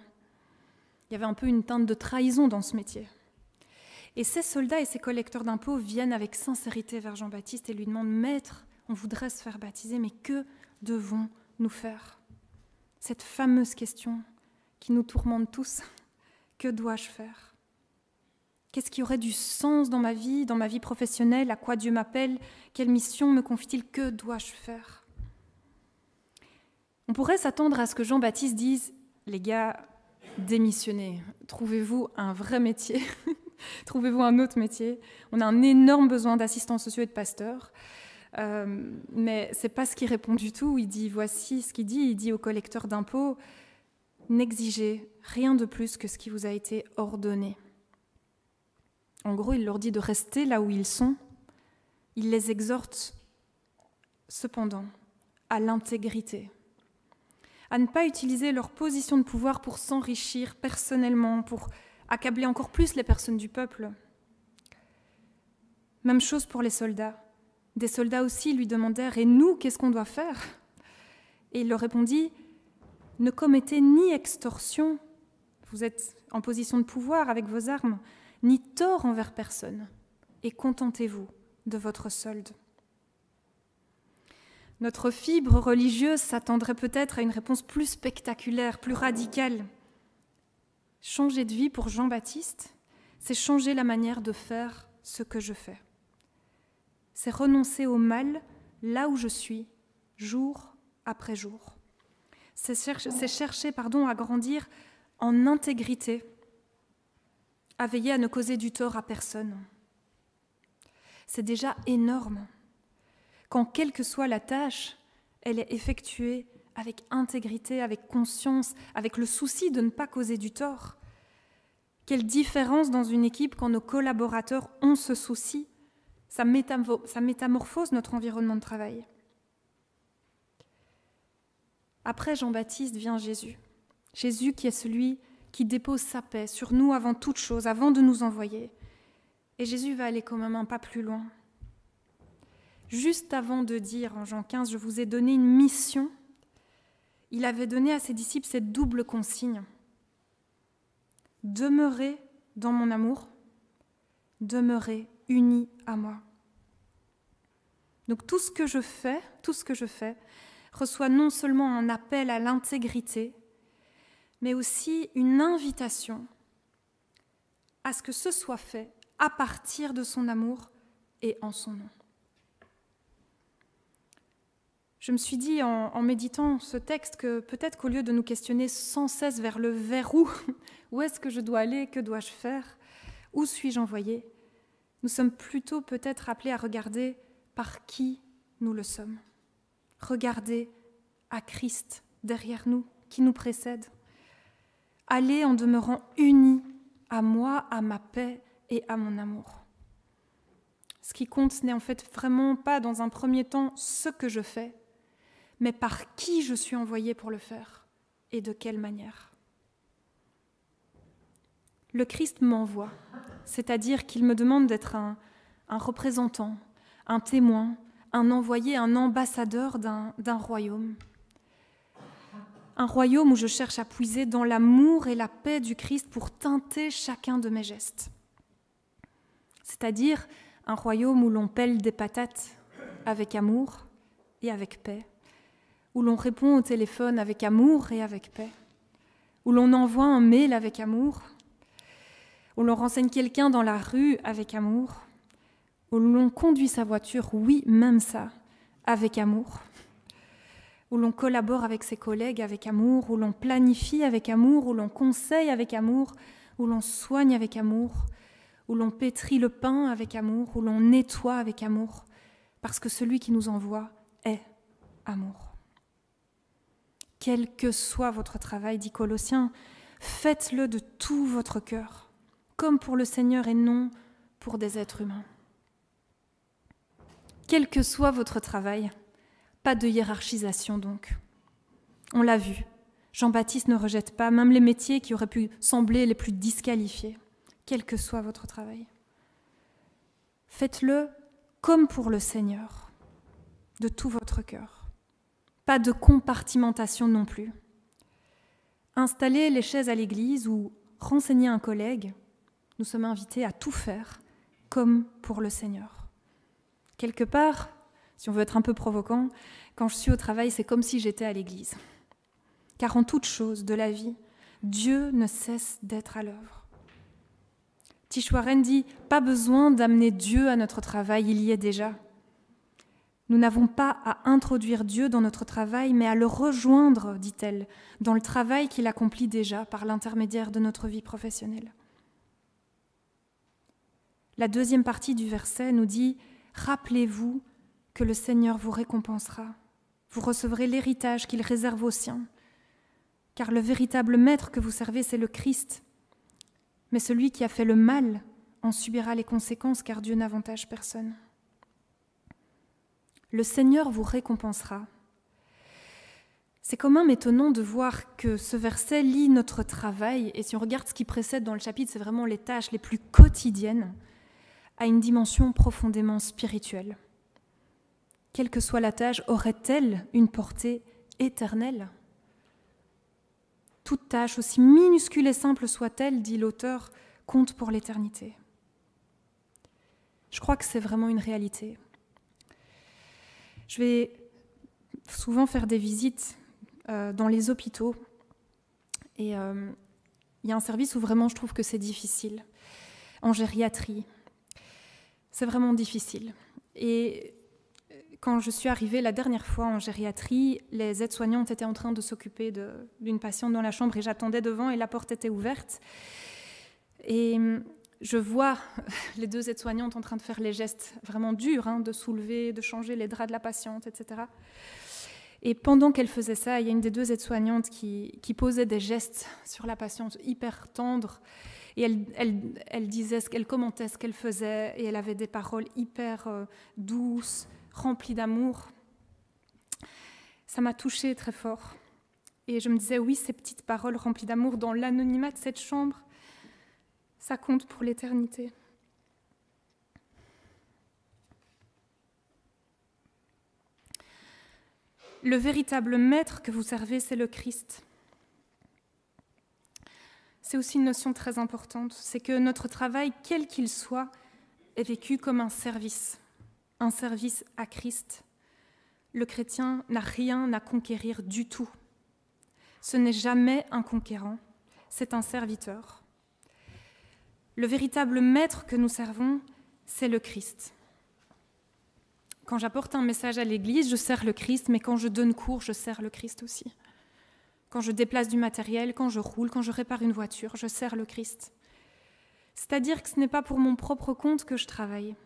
Il y avait un peu une teinte de trahison dans ce métier. Et ces soldats et ces collecteurs d'impôts viennent avec sincérité vers Jean-Baptiste et lui demandent: Maître, on voudrait se faire baptiser, mais que devons-nous faire? Cette fameuse question qui nous tourmente tous: que dois-je faire? Qu'est-ce qui aurait du sens dans ma vie professionnelle? À quoi Dieu m'appelle? Quelle mission me confie-t-il? Que dois-je faire? On pourrait s'attendre à ce que Jean-Baptiste dise: les gars, démissionnez, trouvez-vous un vrai métier, trouvez-vous un autre métier. On a un énorme besoin d'assistants sociaux et de pasteurs. Mais ce n'est pas ce qu'il répond du tout. Il dit, voici ce qu'il dit. Il dit aux collecteurs d'impôts: n'exigez rien de plus que ce qui vous a été ordonné. En gros, il leur dit de rester là où ils sont. Il les exhorte cependant à l'intégrité, à ne pas utiliser leur position de pouvoir pour s'enrichir personnellement, pour accabler encore plus les personnes du peuple. Même chose pour les soldats. Des soldats aussi lui demandèrent: et nous, qu'est-ce qu'on doit faire? Et il leur répondit: ne commettez ni extorsion, vous êtes en position de pouvoir avec vos armes, ni tort envers personne, et contentez-vous de votre solde. Notre fibre religieuse s'attendrait peut-être à une réponse plus spectaculaire, plus radicale. Changer de vie pour Jean-Baptiste, c'est changer la manière de faire ce que je fais. C'est renoncer au mal là où je suis, jour après jour. C'est chercher à grandir en intégrité, à veiller à ne causer du tort à personne. C'est déjà énorme. Quand, quelle que soit la tâche, elle est effectuée avec intégrité, avec conscience, avec le souci de ne pas causer du tort. Quelle différence dans une équipe quand nos collaborateurs ont ce souci, ça métamorphose notre environnement de travail. Après Jean-Baptiste vient Jésus. Jésus qui est celui qui dépose sa paix sur nous avant toute chose, avant de nous envoyer. Et Jésus va aller quand même un pas plus loin. Juste avant de dire en Jean 15, « Je vous ai donné une mission », il avait donné à ses disciples cette double consigne. Demeurez dans mon amour, demeurez unis à moi. Donc tout ce que je fais reçoit non seulement un appel à l'intégrité, mais aussi une invitation à ce que ce soit fait à partir de son amour et en son nom. Je me suis dit en méditant ce texte que peut-être qu'au lieu de nous questionner sans cesse vers le vers où est-ce que je dois aller, que dois-je faire, où suis-je envoyé, nous sommes plutôt peut-être appelés à regarder par qui nous le sommes. Regarder à Christ derrière nous, qui nous précède. Aller en demeurant unis à moi, à ma paix et à mon amour. Ce qui compte, ce n'est en fait vraiment pas dans un premier temps ce que je fais, mais par qui je suis envoyé pour le faire et de quelle manière. Le Christ m'envoie, c'est-à-dire qu'il me demande d'être un représentant, un témoin, un envoyé, un ambassadeur d'un royaume. Un royaume où je cherche à puiser dans l'amour et la paix du Christ pour teinter chacun de mes gestes. C'est-à-dire un royaume où l'on pèle des patates avec amour et avec paix, où l'on répond au téléphone avec amour et avec paix, où l'on envoie un mail avec amour, où l'on renseigne quelqu'un dans la rue avec amour, où l'on conduit sa voiture, oui, même ça, avec amour, où l'on collabore avec ses collègues avec amour, où l'on planifie avec amour, où l'on conseille avec amour, où l'on soigne avec amour, où l'on pétrit le pain avec amour, où l'on nettoie avec amour, parce que celui qui nous envoie est amour. Quel que soit votre travail, dit Colossiens, faites-le de tout votre cœur, comme pour le Seigneur et non pour des êtres humains. Quel que soit votre travail, pas de hiérarchisation donc. On l'a vu, Jean-Baptiste ne rejette pas même les métiers qui auraient pu sembler les plus disqualifiés, quel que soit votre travail. Faites-le comme pour le Seigneur, de tout votre cœur. Pas de compartimentation non plus. Installer les chaises à l'église ou renseigner un collègue, nous sommes invités à tout faire comme pour le Seigneur. Quelque part, si on veut être un peu provocant, quand je suis au travail, c'est comme si j'étais à l'église. Car en toute chose de la vie, Dieu ne cesse d'être à l'œuvre. Tish Warren dit « Pas besoin d'amener Dieu à notre travail, il y est déjà ». Nous n'avons pas à introduire Dieu dans notre travail, mais à le rejoindre, dit-elle, dans le travail qu'il accomplit déjà par l'intermédiaire de notre vie professionnelle. La deuxième partie du verset nous dit « Rappelez-vous que le Seigneur vous récompensera. Vous recevrez l'héritage qu'il réserve aux siens. Car le véritable maître que vous servez, c'est le Christ. Mais celui qui a fait le mal en subira les conséquences, car Dieu n'avantage personne. Le Seigneur vous récompensera. » C'est quand même étonnant de voir que ce verset lie notre travail, et si on regarde ce qui précède dans le chapitre, c'est vraiment les tâches les plus quotidiennes, à une dimension profondément spirituelle. Quelle que soit la tâche, aurait-elle une portée éternelle ? Toute tâche, aussi minuscule et simple soit-elle, dit l'auteur, compte pour l'éternité. Je crois que c'est vraiment une réalité. Je vais souvent faire des visites dans les hôpitaux et il y a un service où vraiment je trouve que c'est difficile, en gériatrie. C'est vraiment difficile. Et quand je suis arrivée la dernière fois en gériatrie, les aides-soignantes étaient en train de s'occuper d'une patiente dans la chambre et j'attendais devant et la porte était ouverte. Et je vois les deux aides-soignantes en train de faire les gestes vraiment durs, de soulever, de changer les draps de la patiente, etc. Et pendant qu'elle faisait ça, il y a une des deux aides-soignantes qui posait des gestes sur la patiente hyper tendres. Et elle disait, elle commentait ce qu'elle faisait et elle avait des paroles hyper douces, remplies d'amour. Ça m'a touchée très fort Et je me disais, oui, ces petites paroles remplies d'amour dans l'anonymat de cette chambre, ça compte pour l'éternité. Le véritable maître que vous servez, c'est le Christ. C'est aussi une notion très importante, c'est que notre travail, quel qu'il soit, est vécu comme un service à Christ. Le chrétien n'a rien à conquérir du tout. Ce n'est jamais un conquérant, c'est un serviteur. Le véritable maître que nous servons, c'est le Christ. Quand j'apporte un message à l'Église, je sers le Christ, mais quand je donne cours, je sers le Christ aussi. Quand je déplace du matériel, quand je roule, quand je répare une voiture, je sers le Christ. C'est-à-dire que ce n'est pas pour mon propre compte que je travaille,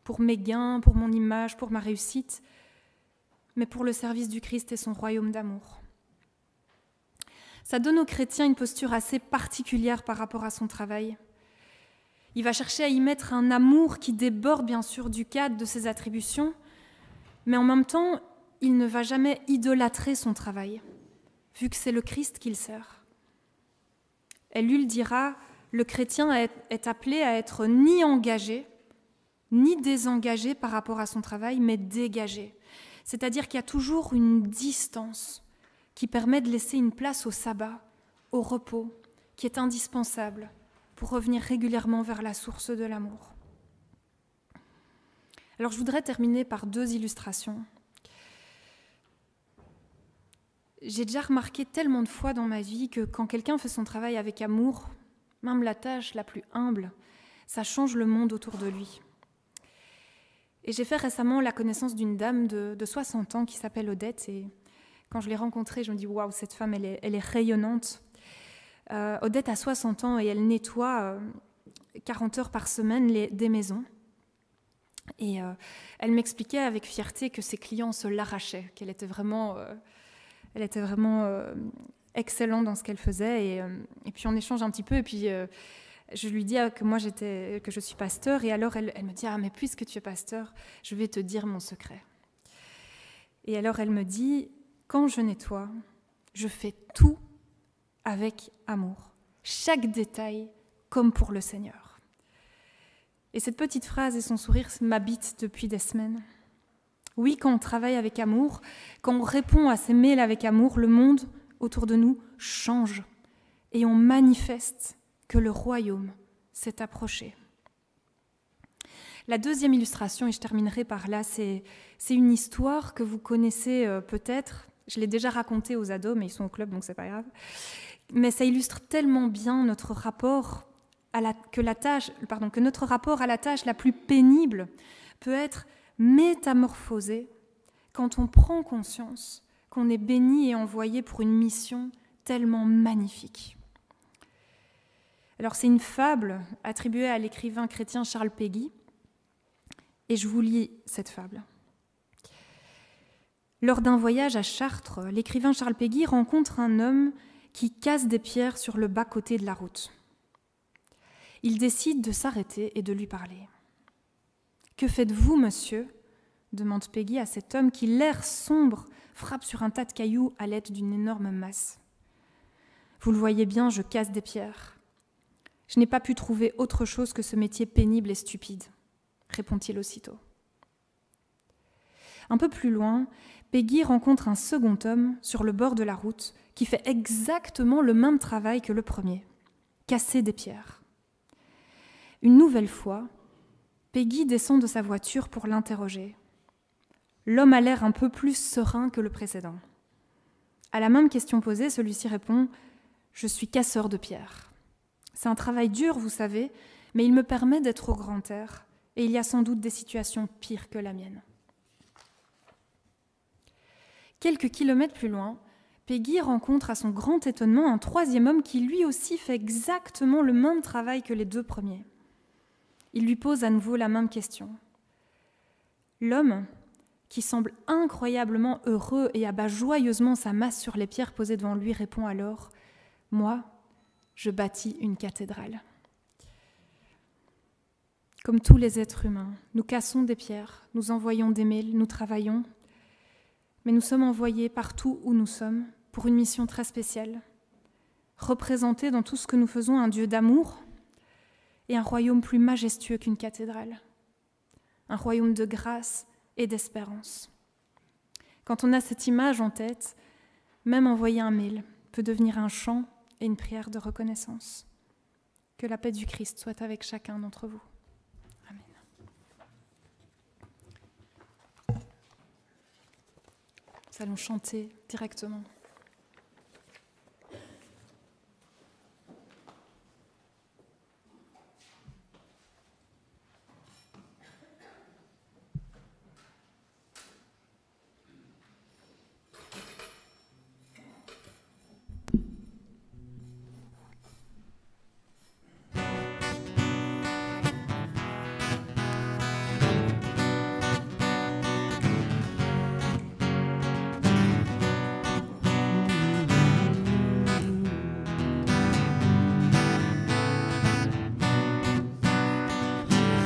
pour mes gains, pour mon image, pour ma réussite, mais pour le service du Christ et son royaume d'amour. Ça donne aux chrétiens une posture assez particulière par rapport à son travail. Il va chercher à y mettre un amour qui déborde bien sûr du cadre de ses attributions, mais en même temps, il ne va jamais idolâtrer son travail, vu que c'est le Christ qu'il sert. Ellul dira, le chrétien est appelé à être ni engagé, ni désengagé par rapport à son travail, mais dégagé. C'est-à-dire qu'il y a toujours une distance qui permet de laisser une place au sabbat, au repos, qui est indispensable pour revenir régulièrement vers la source de l'amour. Alors je voudrais terminer par 2 illustrations. J'ai déjà remarqué tellement de fois dans ma vie que quand quelqu'un fait son travail avec amour, même la tâche la plus humble, ça change le monde autour de lui. Et j'ai fait récemment la connaissance d'une dame de 60 ans qui s'appelle Odette. Et quand je l'ai rencontrée, je me dis « Waouh, cette femme, elle est rayonnante ». Odette a 60 ans et elle nettoie 40 heures par semaine des maisons. Et elle m'expliquait avec fierté que ses clients se l'arrachaient, qu'elle était vraiment, excellente dans ce qu'elle faisait. Et puis on échange un petit peu et puis je lui dis que je suis pasteur. Et alors elle me dit « Ah, mais puisque tu es pasteur, je vais te dire mon secret. » Et alors elle me dit « Quand je nettoie, je fais tout avec amour, chaque détail comme pour le Seigneur. » Et cette petite phrase et son sourire m'habitent depuis des semaines. Oui, quand on travaille avec amour, quand on répond à ces mails avec amour, le monde autour de nous change et on manifeste que le royaume s'est approché. La 2e illustration, et je terminerai par là, c'est une histoire que vous connaissez peut-être. Je l'ai déjà racontée aux ados, mais ils sont au club, donc c'est pas grave. Mais ça illustre tellement bien notre rapport que notre rapport à la tâche la plus pénible peut être métamorphosé quand on prend conscience qu'on est béni et envoyé pour une mission tellement magnifique. Alors c'est une fable attribuée à l'écrivain chrétien Charles Péguy, et je vous lis cette fable. Lors d'un voyage à Chartres, l'écrivain Charles Péguy rencontre un homme qui casse des pierres sur le bas-côté de la route. Il décide de s'arrêter et de lui parler. « Que faites-vous, monsieur ?» demande Péguy à cet homme qui, l'air sombre, frappe sur un tas de cailloux à l'aide d'une énorme masse. « Vous le voyez bien, je casse des pierres. Je n'ai pas pu trouver autre chose que ce métier pénible et stupide, » répond-il aussitôt. Un peu plus loin, Péguy rencontre un second homme sur le bord de la route qui fait exactement le même travail que le premier, casser des pierres. Une nouvelle fois, Péguy descend de sa voiture pour l'interroger. L'homme a l'air un peu plus serein que le précédent. À la même question posée, celui-ci répond « Je suis casseur de pierres. C'est un travail dur, vous savez, mais il me permet d'être au grand air, et il y a sans doute des situations pires que la mienne. » Quelques kilomètres plus loin, Péguy rencontre à son grand étonnement un 3e homme qui lui aussi fait exactement le même travail que les 2 premiers. Il lui pose à nouveau la même question. L'homme, qui semble incroyablement heureux et abat joyeusement sa masse sur les pierres posées devant lui, répond alors « Moi, je bâtis une cathédrale. » Comme tous les êtres humains, nous cassons des pierres, nous envoyons des mails, nous travaillons, mais nous sommes envoyés partout où nous sommes pour une mission très spéciale, représenter dans tout ce que nous faisons un Dieu d'amour et un royaume plus majestueux qu'une cathédrale, un royaume de grâce et d'espérance. Quand on a cette image en tête, même envoyer un mail peut devenir un chant et une prière de reconnaissance. Que la paix du Christ soit avec chacun d'entre vous. Amen. Nous allons chanter directement.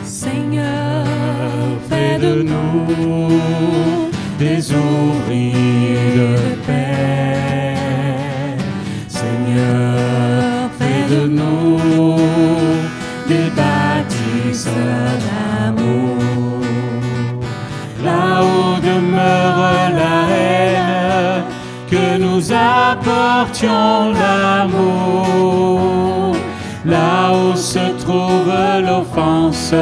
Seigneur, fais de nous des ouvriers de paix. Seigneur, fais de nous des bâtisseurs d'amour. Là où demeure la haine, que nous apportions l'amour. Là où se trouve l'offense,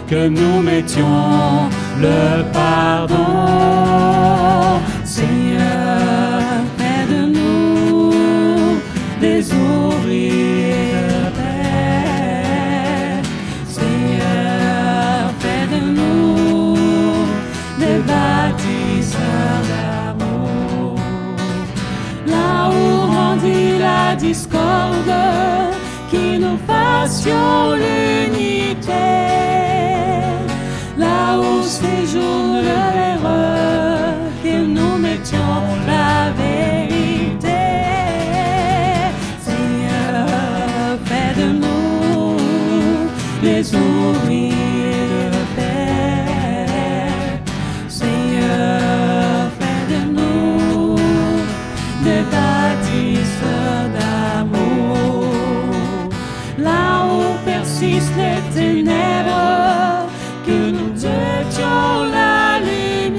que nous mettions le pardon. Seigneur, fais de nous des ouvriers de paix. Seigneur, fais de nous des bâtisseurs d'amour. Là où grandit la discorde, qui nous fassions l'unité. Là où séjourne l'erreur, que nous mettions la vérité. Seigneur, fais de nous les ouvriers de paix. Seigneur, fais de nous des bâtisseurs d'amour. Là où persistent les ténèbres, que nous jetions la lumière.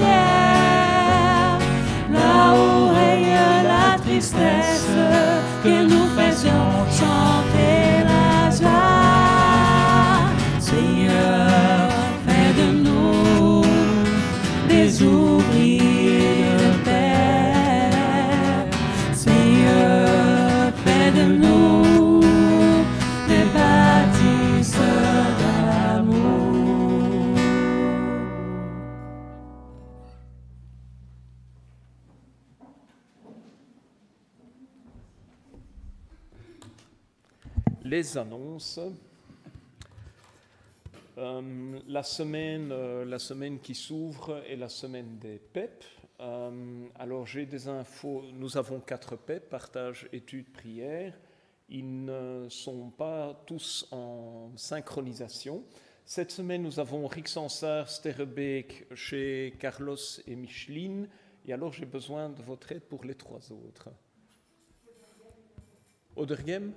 Là où règne la tristesse, que nous faisions chanter la joie. Seigneur, fais de nous des ouvriers de paix. Seigneur, fais de nous des bâtisseurs d'amour. Les annonces. La semaine qui s'ouvre est la semaine des PEP. Alors j'ai des infos, nous avons 4 PEP, partage, études, prières. Ils ne sont pas tous en synchronisation. Cette semaine, nous avons Rixensart, Sterrebeek chez Carlos et Micheline. Et alors, j'ai besoin de votre aide pour les 3 autres. Oderghem?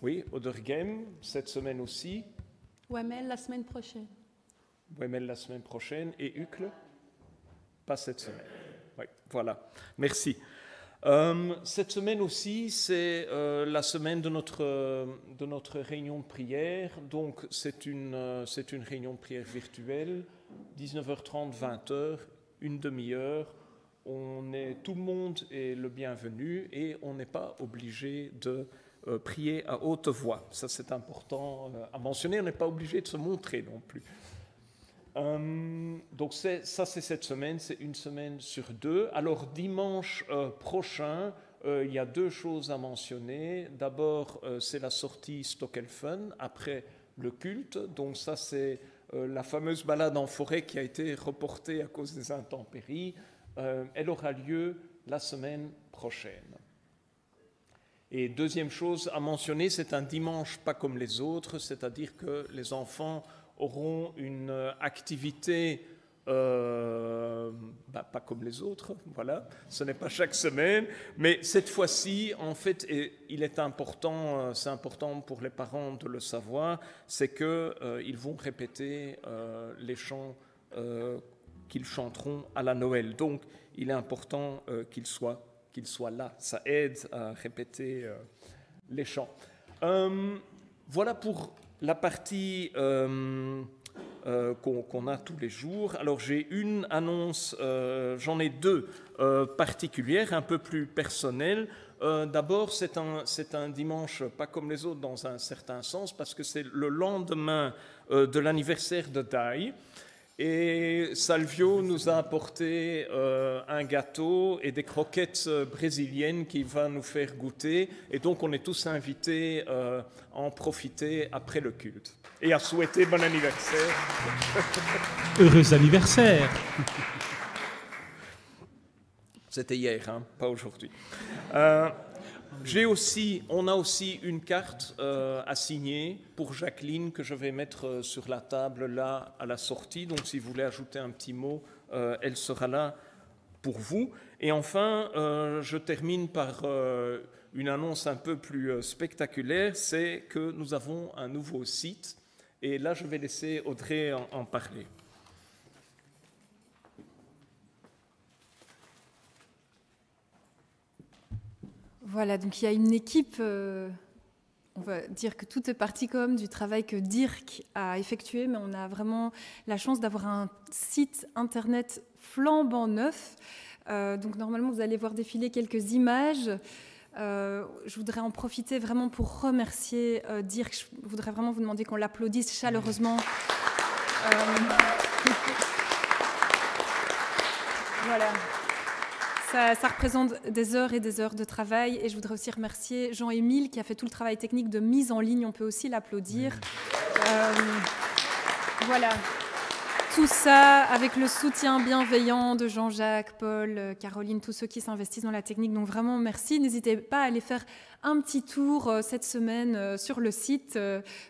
Oui, Oderghem, cette semaine aussi. Wemel la semaine prochaine. Wemel la semaine prochaine. Et Uccle? Pas cette semaine. Oui, voilà. Merci. Cette semaine aussi, c'est la semaine de notre réunion de prière. Donc, c'est une réunion de prière virtuelle, 19h30, 20h, une demi-heure. Tout le monde est le bienvenu et on n'est pas obligé de prier à haute voix. Ça, c'est important à mentionner. On n'est pas obligé de se montrer non plus. Donc c'est cette semaine, c'est une semaine sur 2. Alors dimanche prochain, il y a 2 choses à mentionner. D'abord, c'est la sortie Stockelfen après le culte. Donc ça, c'est la fameuse balade en forêt qui a été reportée à cause des intempéries. Elle aura lieu la semaine prochaine. Et deuxième chose à mentionner, c'est un dimanche pas comme les autres, c'est-à-dire que les enfants auront une activité pas comme les autres, voilà, ce n'est pas chaque semaine, mais cette fois-ci, en fait, il est important, c'est important pour les parents de le savoir, c'est qu'ils vont répéter les chants qu'ils chanteront à la Noël. Donc, il est important qu'ils soient là. Ça aide à répéter les chants. Voilà pour la partie qu'on a tous les jours. Alors j'ai une annonce, j'en ai deux particulières, un peu plus personnelles. D'abord, c'est un dimanche pas comme les autres dans un certain sens, parce que c'est le lendemain de l'anniversaire de Dai. Et Salvio nous a apporté un gâteau et des croquettes brésiliennes qu'il va nous faire goûter. Et donc, on est tous invités à en profiter après le culte. Et à souhaiter bon anniversaire. Heureux anniversaire. C'était hier, hein, pas aujourd'hui. On a aussi une carte à signer pour Jacqueline que je vais mettre sur la table là à la sortie. Donc si vous voulez ajouter un petit mot, elle sera là pour vous. Et enfin, je termine par une annonce un peu plus spectaculaire, c'est que nous avons un nouveau site. Et là, je vais laisser Audrey en parler. Voilà, donc il y a une équipe, on va dire que tout est parti quand même du travail que Dirk a effectué, mais on a vraiment la chance d'avoir un site internet flambant neuf. Donc normalement, vous allez voir défiler quelques images. Je voudrais en profiter vraiment pour remercier Dirk. Je voudrais vraiment vous demander qu'on l'applaudisse chaleureusement. Voilà. Ça représente des heures et des heures de travail. Et je voudrais aussi remercier Jean-Émile qui a fait tout le travail technique de mise en ligne. On peut aussi l'applaudir. Voilà. Tout ça avec le soutien bienveillant de Jean-Jacques, Paul, Caroline, tous ceux qui s'investissent dans la technique. Donc vraiment, merci. N'hésitez pas à aller faire un petit tour cette semaine sur le site,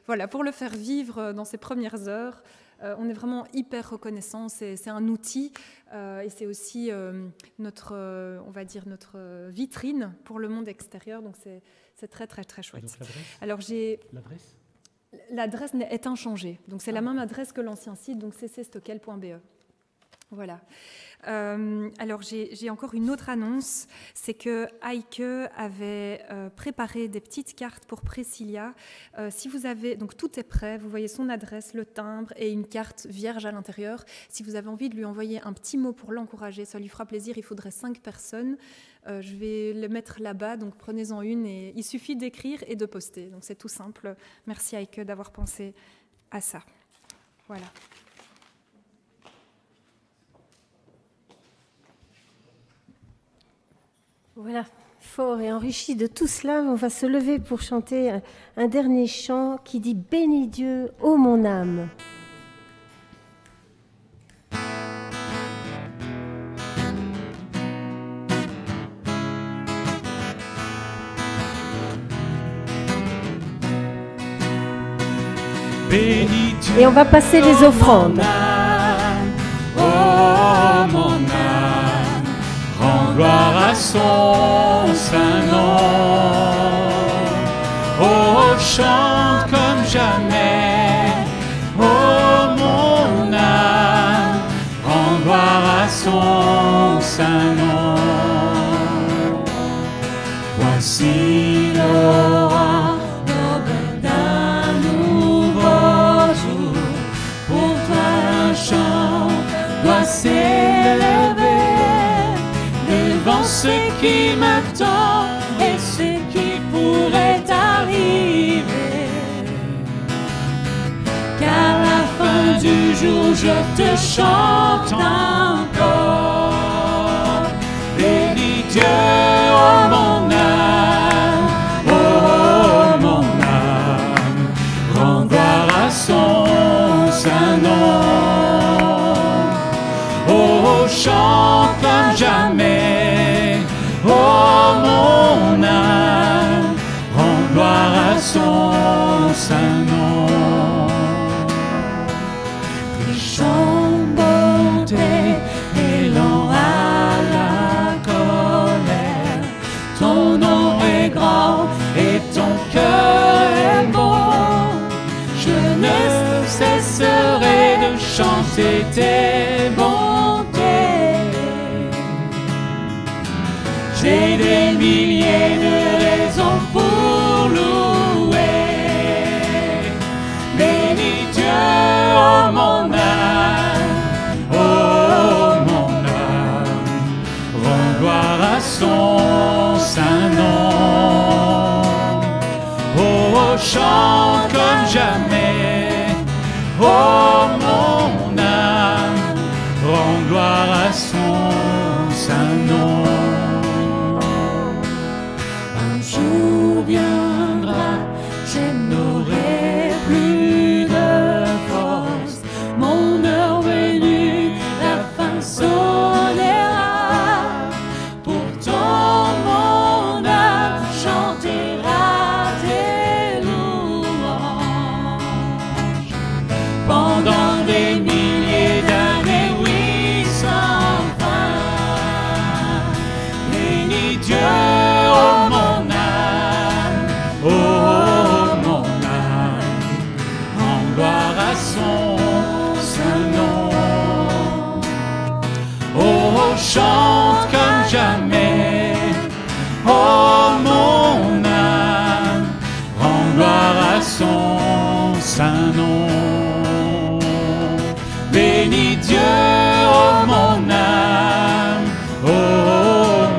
voilà, pour le faire vivre dans ses premières heures. On est vraiment hyper reconnaissants. C'est un outil et c'est aussi on va dire notre vitrine pour le monde extérieur. Donc c'est très très très chouette. Donc, alors l'adresse est inchangée. Donc c'est la même adresse que l'ancien site, donc ccstockel.be. Voilà. Alors j'ai encore une autre annonce, c'est que Heike avait préparé des petites cartes pour Priscilla. Si vous avez, donc tout est prêt, vous voyez son adresse, le timbre et une carte vierge à l'intérieur. Si vous avez envie de lui envoyer un petit mot pour l'encourager, ça lui fera plaisir. Il faudrait 5 personnes. Je vais le mettre là-bas, donc prenez-en une et il suffit d'écrire et de poster. Donc c'est tout simple. Merci Heike d'avoir pensé à ça. Voilà. Voilà, fort et enrichi de tout cela, on va se lever pour chanter un dernier chant qui dit « Bénis Dieu, ô mon âme ». Et on va passer les offrandes. Oh mon âme, rends gloire à son saint nom. Oh, chante comme jamais. Oh mon âme, rends gloire à son saint nom. Voici l'aurore d'un nouveau jour. Pour toi un chant doit s'élever devant ce qui m'attend et ce qui pourrait arriver. Qu'à la fin du jour je te chante encore. Bénis Dieu, oh mon âme, oh mon âme, rends gloire à son saint nom. Oh, chante comme jamais, oh mon âme, rends gloire à son saint nom. Riche en bonté et lent à tes bontés. J'ai des milliers de raisons pour louer. Bénis Dieu, oh mon âme, oh mon âme, rends gloire à son saint nom. Oh, chante comme jamais, oh mon âme, rends gloire à son saint nom. Un jour viendra, je n'aurai plus de force. Mon heure venue, la fin sonnera. Pourtant mon âme chantera tes louanges. Pendant des milliers d'années, oui, sans fin. Bénis Dieu, oh mon âme, oh mon âme, rends gloire à son saint nom. Oh, chante comme jamais, oh mon âme, rends gloire à son saint nom. Bénis Dieu, oh mon âme, oh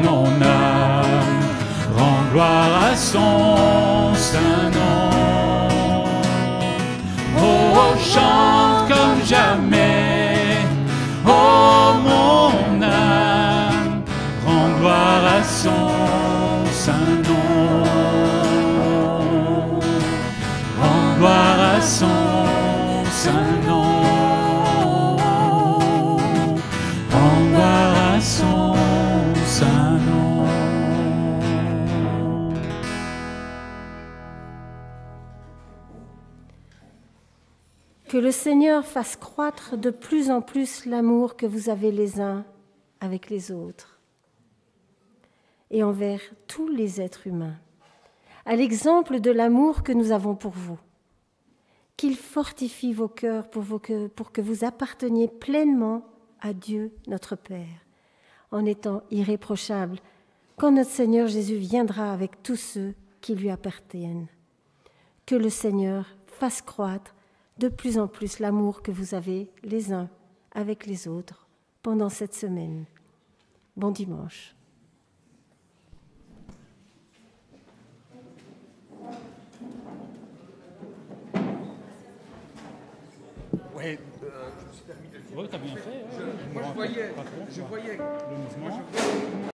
mon âme, rends gloire à son saint nom. Oh, chante comme jamais, oh mon âme, rends gloire à son saint nom. Rends gloire à son saint nom. Rends gloire à son saint nom. Que le Seigneur fasse croître de plus en plus l'amour que vous avez les uns avec les autres et envers tous les êtres humains, à l'exemple de l'amour que nous avons pour vous. Qu'il fortifie vos cœurs pour que vous apparteniez pleinement à Dieu notre Père, en étant irréprochables quand notre Seigneur Jésus viendra avec tous ceux qui lui appartiennent. Que le Seigneur fasse croître de plus en plus l'amour que vous avez les uns avec les autres pendant cette semaine. Bon dimanche. Ouais, je me suis permis de le dire. Oui, t'as bien fait. Moi, je voyais le mouvement.